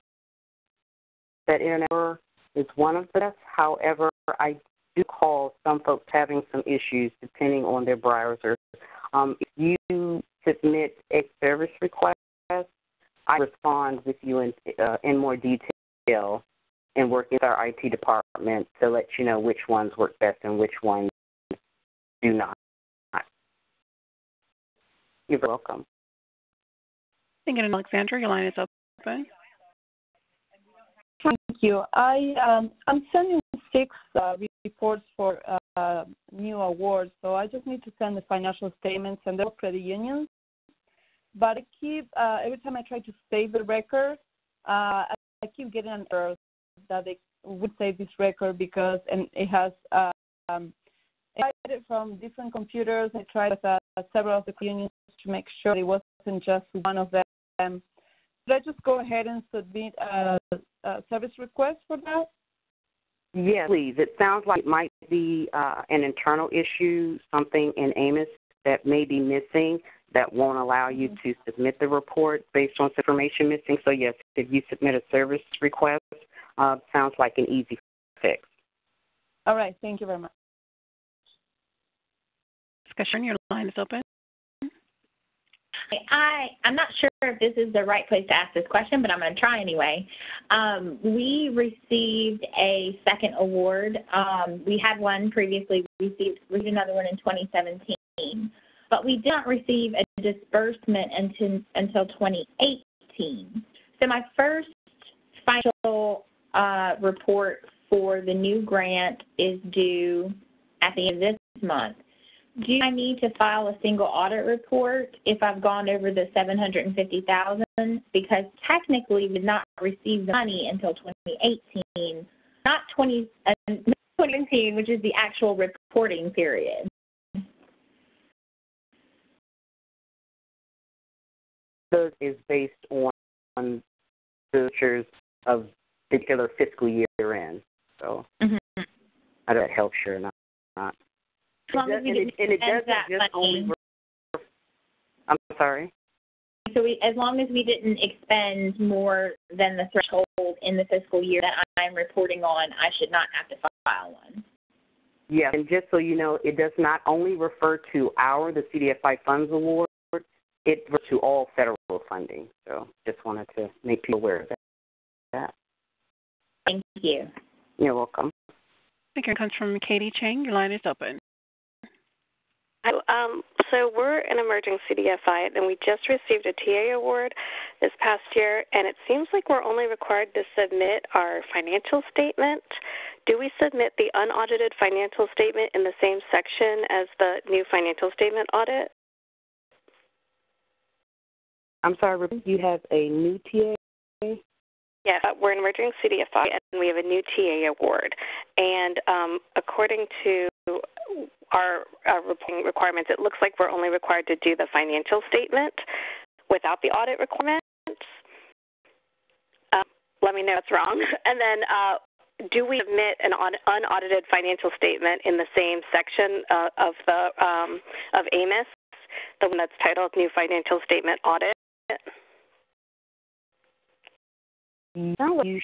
Internet Explorer is one of the best. However, I do call some folks having some issues depending on their browser. If you submit a service request, I respond with you in more detail and work with our IT department to let you know which ones work best and which ones do not. You're welcome. Thank you, Alexandra. Your line is open. Thank you. I'm sending 6 reports for new awards, so I just need to send the financial statements and they're credit unions. But I keep, every time I try to save the record, I keep getting an error that they would save this record because it has it from different computers. I tried with several of the unions to make sure it wasn't just one of them. Should I just go ahead and submit a service request for that? Yes, please. It sounds like it might be an internal issue, something in AMIS that may be missing that won't allow you to submit the report based on information missing. So, yes, if you submit a service request, sounds like an easy fix. All right. Thank you very much. Discussion, your line is open. I'm not sure if this is the right place to ask this question, but I'm going to try anyway. We received a second award. We had one previously. We received another one in 2017. But we did not receive a disbursement until 2018. So my first financial report for the new grant is due at the end of this month. Do I need to file a single audit report if I've gone over the $750,000? Because technically we did not receive the money until 2018, not 2017, which is the actual reporting period. This is based on features of particular fiscal year end. So I don't know if that helps you or not. As long as we didn't expend that money. I'm sorry? So as long as we didn't expend more than the threshold in the fiscal year that I'm reporting on, I should not have to file one. Yeah, and just so you know, it does not only refer to the CDFI Funds Award, it refers to all federal funding. So just wanted to make people aware of that. Thank you. You're welcome. Speaker comes from Katie Chang. Your line is open. So we're an emerging CDFI, and we just received a TA award this past year, and it seems like we're only required to submit our financial statement. Do we submit the unaudited financial statement in the same section as the new financial statement audit? I'm sorry, you have a new TA? Yes, we're an emerging CDFI, and we have a new TA award. And according to our reporting requirements, it looks like we're only required to do the financial statement without the audit requirements. Let me know if that's wrong. And then do we submit an unaudited financial statement in the same section of AMIS, the one that's titled New Financial Statement Audit? No, you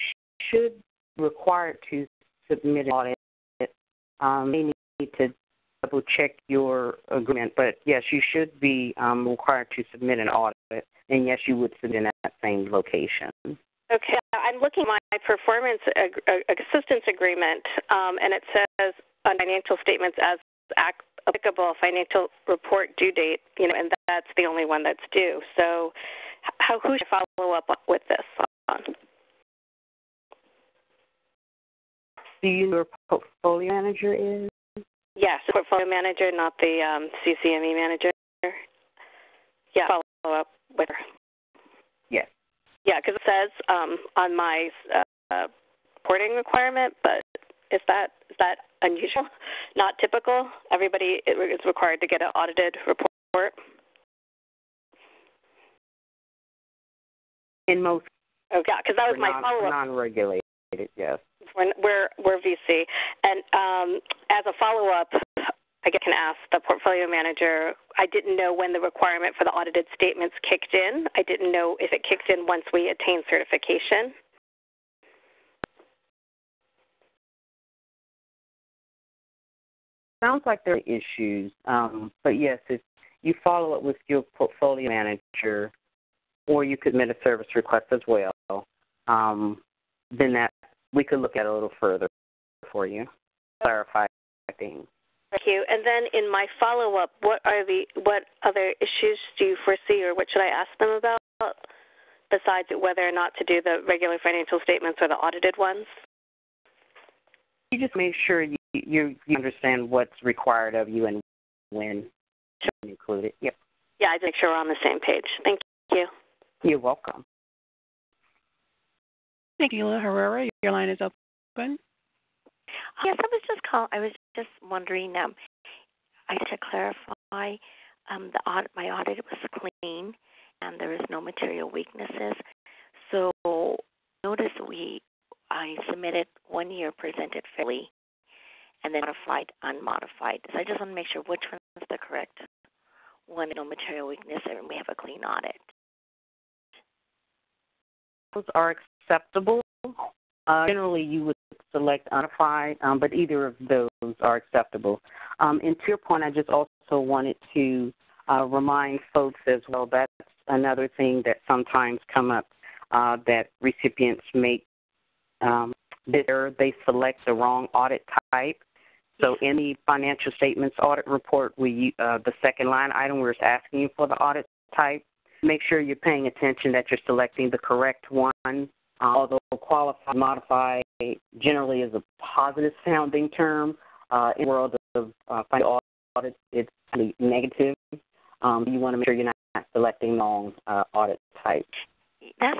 should be required to submit an audit. You need to double check your agreement, but yes, you should be required to submit an audit, and yes, you would submit in that same location. Okay, I'm looking at my performance assistance agreement, and it says on financial statements as applicable financial report due date, and that's the only one that's due. So who should follow up with this on? Do you know who your portfolio manager is? Yes, the portfolio manager, not the CCME manager. Yeah, follow up with her. Yes. Yeah, because it says on my reporting requirement, but is that unusual? Not typical? Everybody is required to get an audited report? In most. Oh, yeah, because that was my follow-up. Non-regulated, yes. We're VC. And as a follow-up, I can ask the portfolio manager, I didn't know when the requirement for the audited statements kicked in. I didn't know if it kicked in once we attained certification. Sounds like there are issues, but yes, if you follow up with your portfolio manager, or you could submit a service request as well, then that we could look at it a little further for you, clarify things. Thank you. And then in my follow-up, what other issues do you foresee, or what should I ask them about, besides whether or not to do the regular financial statements or the audited ones? You just make sure you understand what's required of you and when to include it. Yep. Yeah, I just make sure we're on the same page. Thank you. You're welcome. Thank you, Herrera. Your line is open. Yes, I was just wondering. I had to clarify. My audit was clean, and there was no material weaknesses. So notice I submitted 1 year presented fairly, and then modified, unmodified. So I just want to make sure which one is the correct one. No material weakness, and we have a clean audit. Those are acceptable. Generally, you would select unmodified, but either of those are acceptable. And to your point, I just also wanted to remind folks as well, that's another thing that sometimes come up, that recipients make they select the wrong audit type. So in the financial statements audit report, the second line item where it's asking you for the audit type, make sure you're paying attention that you're selecting the correct one. Although qualified, modified generally is a positive sounding term, in the world of financial audit, it's negative. You want to make sure you're not selecting the wrong audit type. That's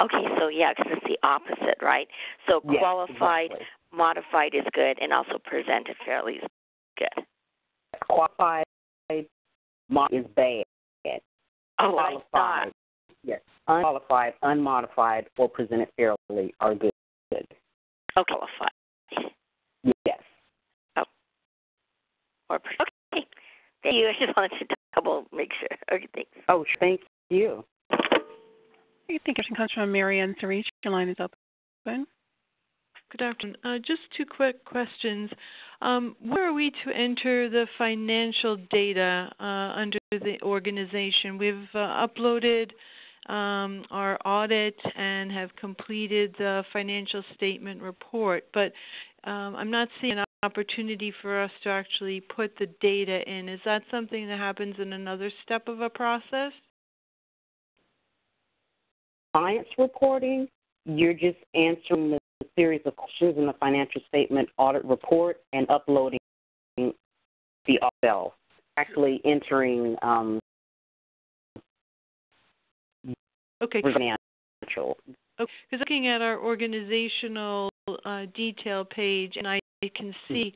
okay. So yeah, because it's the opposite, right? So yes, qualified, exactly. Modified is good, and also presented fairly is good. Qualified is bad. Oh, qualified, I thought. Yes. Unqualified, unmodified, or presented fairly are good. Oh, qualified. Yes. Oh. Or okay. Thank you. I just wanted to double make sure. Okay, thanks. Oh, thank you. I think question comes from Marianne Sarich. Your line is open. Good afternoon. Just two quick questions. Where are we to enter the financial data under the organization? We've uploaded our audit and have completed the financial statement report, but I'm not seeing an opportunity for us to actually put the data in. Is that something that happens in another step of a process? Compliance reporting, you're just answering the series of questions in the financial statement audit report and uploading the audit, actually entering okay. Financial. Okay, because looking at our organizational detail page, and I can see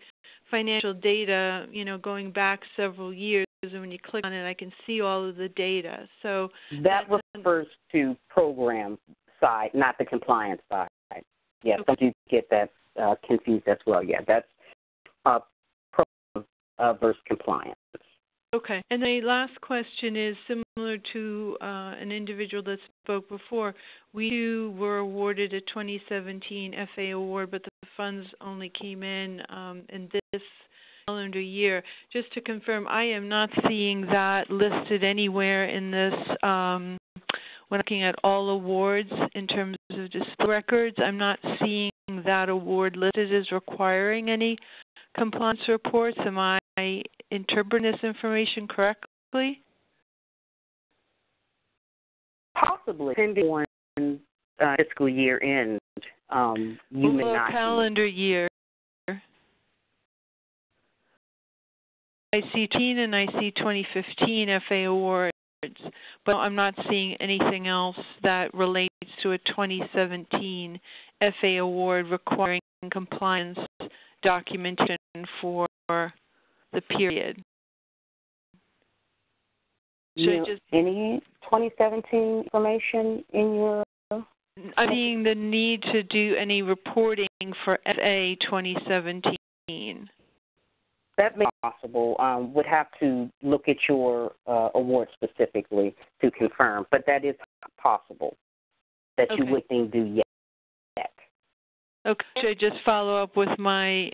financial data, going back several years, and when you click on it, I can see all of the data. So that refers to program side, not the compliance side. Yeah, some do get that confused as well. Yeah, that's program versus compliance. Okay. And the last question is similar to an individual that spoke before. We too were awarded a 2017 FA award, but the funds only came in this calendar year. Just to confirm, I am not seeing that listed anywhere in this when looking at all awards in terms of display records. I'm not seeing that award listed as requiring any compliance reports. Am I interpreting this information correctly? Possibly, depending on fiscal year end. You may not calendar year. see 20 and I see 2015 FA awards, but I'm not seeing anything else that relates to a 2017 FA award requiring compliance documentation for the period. Any 2017 information in your? I'm seeing the need to do any reporting for FA 2017. That may be possible. Would have to look at your award specifically to confirm, but that is possible that you wouldn't do yet. Okay. Should I just follow up with my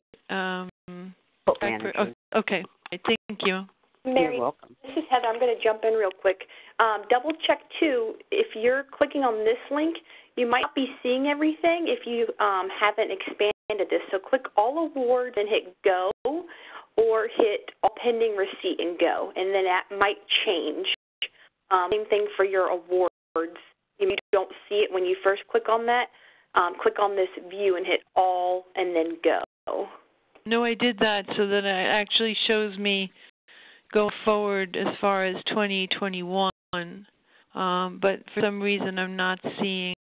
okay. Thank you. Mary, you're welcome. This is Heather. I'm going to jump in real quick. Double check, too, if you're clicking on this link, you might not be seeing everything if you haven't expanded this. So click All Awards and hit Go, or hit All Pending Receipt and Go, and then that might change. Same thing for your awards. If you don't see it when you first click on that, click on this View and hit All and then Go. No, I did that so that it actually shows me going forward as far as 2021, but for some reason I'm not seeing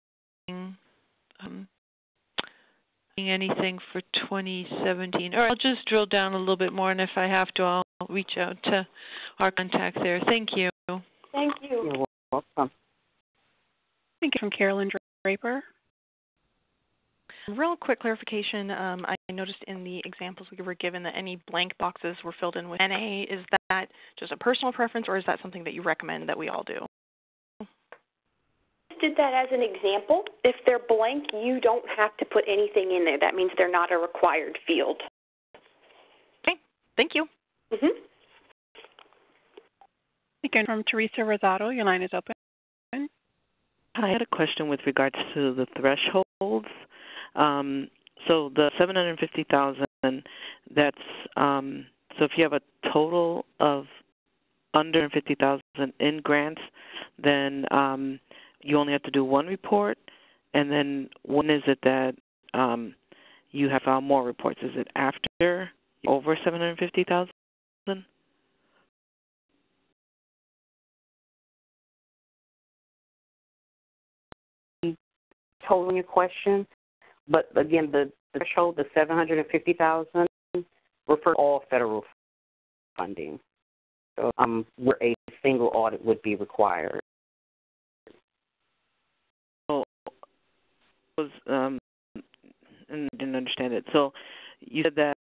anything for 2017. Or I'll just drill down a little bit more, and if I have to, I'll reach out to our contact there. Thank you. Thank you. You're welcome. Thank you. From Carolyn Draper. Real quick clarification, I noticed in the examples we were given that any blank boxes were filled in with NA. Is that just a personal preference, or is that something that you recommend that we all do? Did that as an example. If they're blank, you don't have to put anything in there. That means they're not a required field. Okay, thank you. Again, from Teresa Rosado, your line is open. I had a question with regards to the thresholds. So the $750,000, that's so if you have a total of under $50,000 in grants, then you only have to do one report. And then when is it that you have filed more reports? Is it after over $750,000? Total your question, but again, the threshold, the $750,000, refers to all federal funding. So, where a single audit would be required. So, and didn't understand it. So, you said that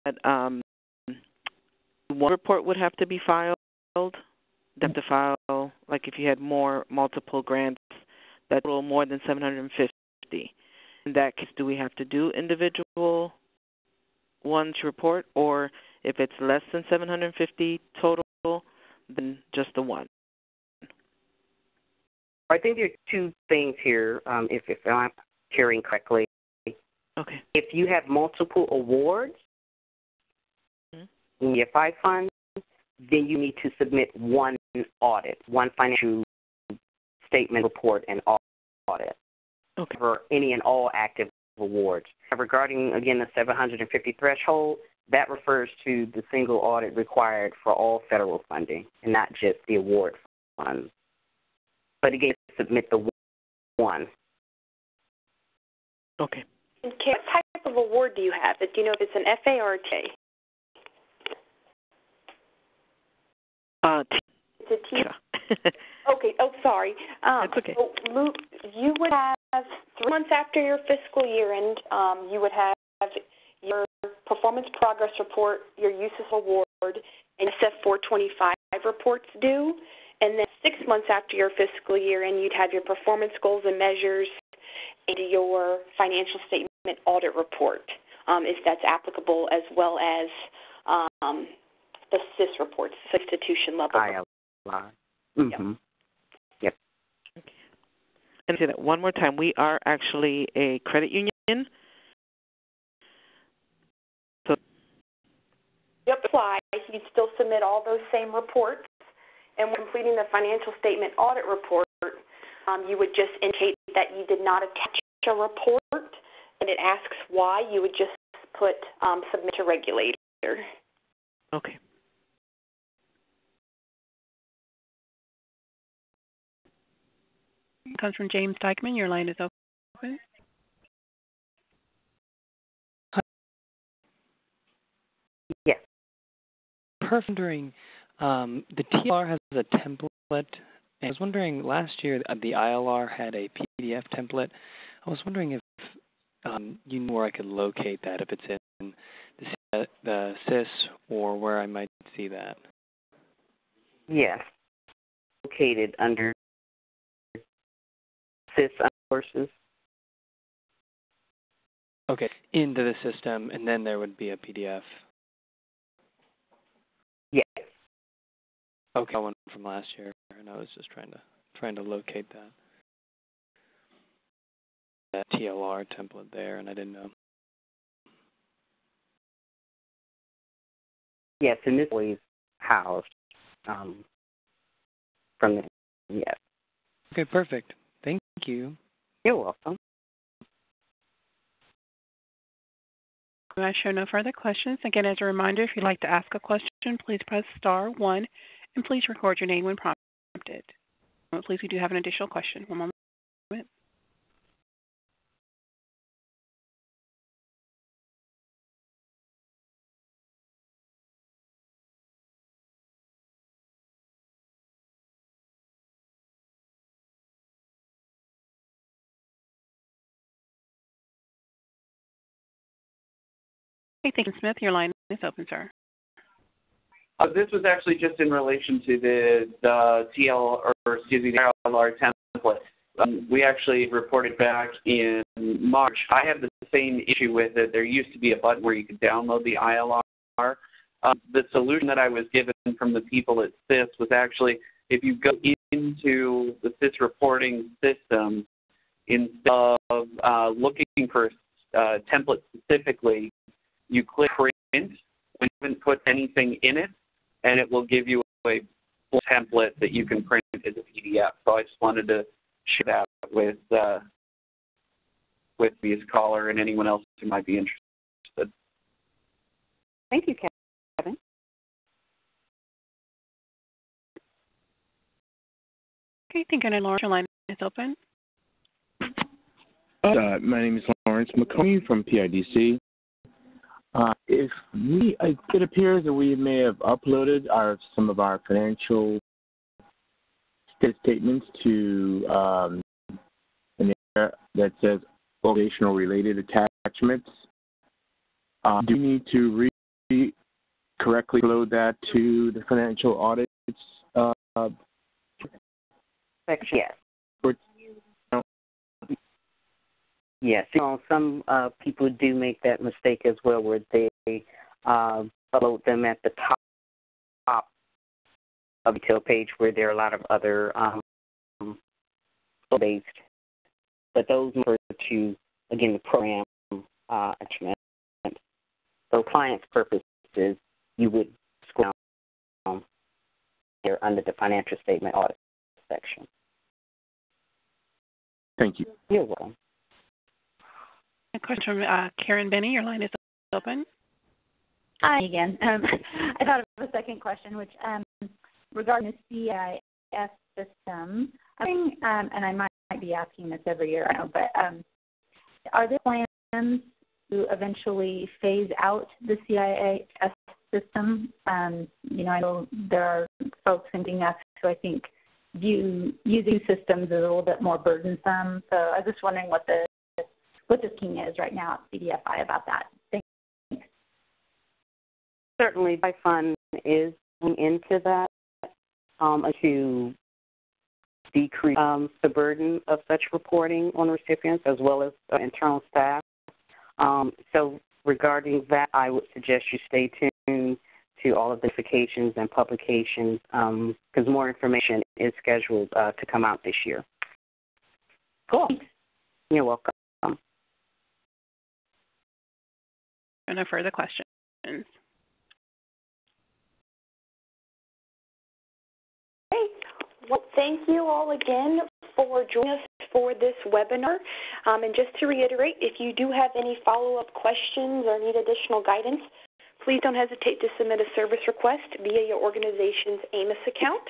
one report would have to be filed. They have to file, like if you had multiple grants, that's a little more than $750,000. In that case, do we have to do individual ones report, or if it's less than $750,000 total, then just the one? I think there are two things here, if I'm hearing correctly. Okay. If you have multiple awards in your CDFI fund, then you need to submit one audit, one financial statement report and audit. Okay. For any and all active awards. Regarding, again, the $750,000 threshold, that refers to the single audit required for all federal funding and not just the award funds. But again, submit the one. Okay. And what type of award do you have? Do you know if it's an FA or a TA? It's a TA. Okay. Oh, sorry. That's okay. So, Luke, you would have 3 months after your fiscal year end, you would have your performance progress report, your uses award, and SF 425 reports due. And then 6 months after your fiscal year end, you'd have your performance goals and measures and your financial statement audit report, if that's applicable, as well as the CIS reports, institution level. Mm-hmm. Yep. Okay. And say that one more time. We are actually a credit union. So. Yep. Apply. You'd still submit all those same reports, and when completing the financial statement audit report, you would just indicate that you did not attach a report, and it asks why. You would just put submit to regulator. Okay. comes from James Dykeman. Your line is open. Yes. Perfect. Wondering, the TLR has a template, and I was wondering last year the ILR had a PDF template. I was wondering if you knew where I could locate that, if it's in the CIS or where I might see that. Yes. Located under CIS courses. Okay, into the system, and then there would be a PDF. Yes. Okay, one from last year, and I was just trying to locate that TLR template there, and I didn't know. Yes, and this was housed from the yes. Okay, perfect. Thank you. You're welcome. I show no further questions. Again, as a reminder, if you'd like to ask a question, please press *1, and please record your name when prompted. Please, we do have an additional question. One moment. Hey, thank you, Smith. Your line is open, sir. This was actually just in relation to the ILR template. We actually reported back in March. I have the same issue with it. There used to be a button where you could download the ILR. The solution that I was given from the people at CIS was actually if you go into the CIS reporting system, instead of looking for a template specifically, you click print when you haven't put anything in it, and it will give you a full template that you can print as a PDF. So I just wanted to share that with this caller and anyone else who might be interested. Thank you, Kevin. Okay, thank you, Lawrence. Your line is open. My name is Lawrence McConey from PIDC. It appears that we may have uploaded some of our financial statements to an area that says organizational related attachments. Do we need to correctly load that to the financial audits? Yes. Yes, some people do make that mistake as well, where they upload them at the top of the detail page, where there are a lot of other based. But those refer to, again, the program attachment. For client's purposes, you would scroll down there under the financial statement audit section. Thank you. You're welcome. A question from Karen Benny. Your line is open. Hi again. I thought of a second question, which regarding the CIS system. And I might be asking this every year, I know, but are there plans to eventually phase out the CIS system? I know there are folks thinking us who I think view using systems as a little bit more burdensome. So I was just wondering what the thinking is right now at CDFI about that. Thanks. Certainly, my fund is into that to decrease the burden of such reporting on recipients as well as internal staff. So regarding that, I would suggest you stay tuned to all of the notifications and publications because more information is scheduled to come out this year. Cool. You're welcome. No further questions. Great. Well, thank you all again for joining us for this webinar. And just to reiterate, if you do have any follow-up questions or need additional guidance, please don't hesitate to submit a service request via your organization's AMIS account.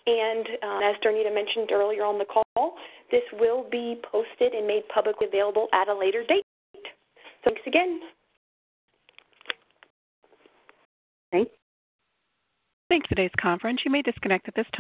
And as Darnita mentioned earlier on the call, this will be posted and made publicly available at a later date. So thanks again. Thanks for today's conference. You may disconnect at this time.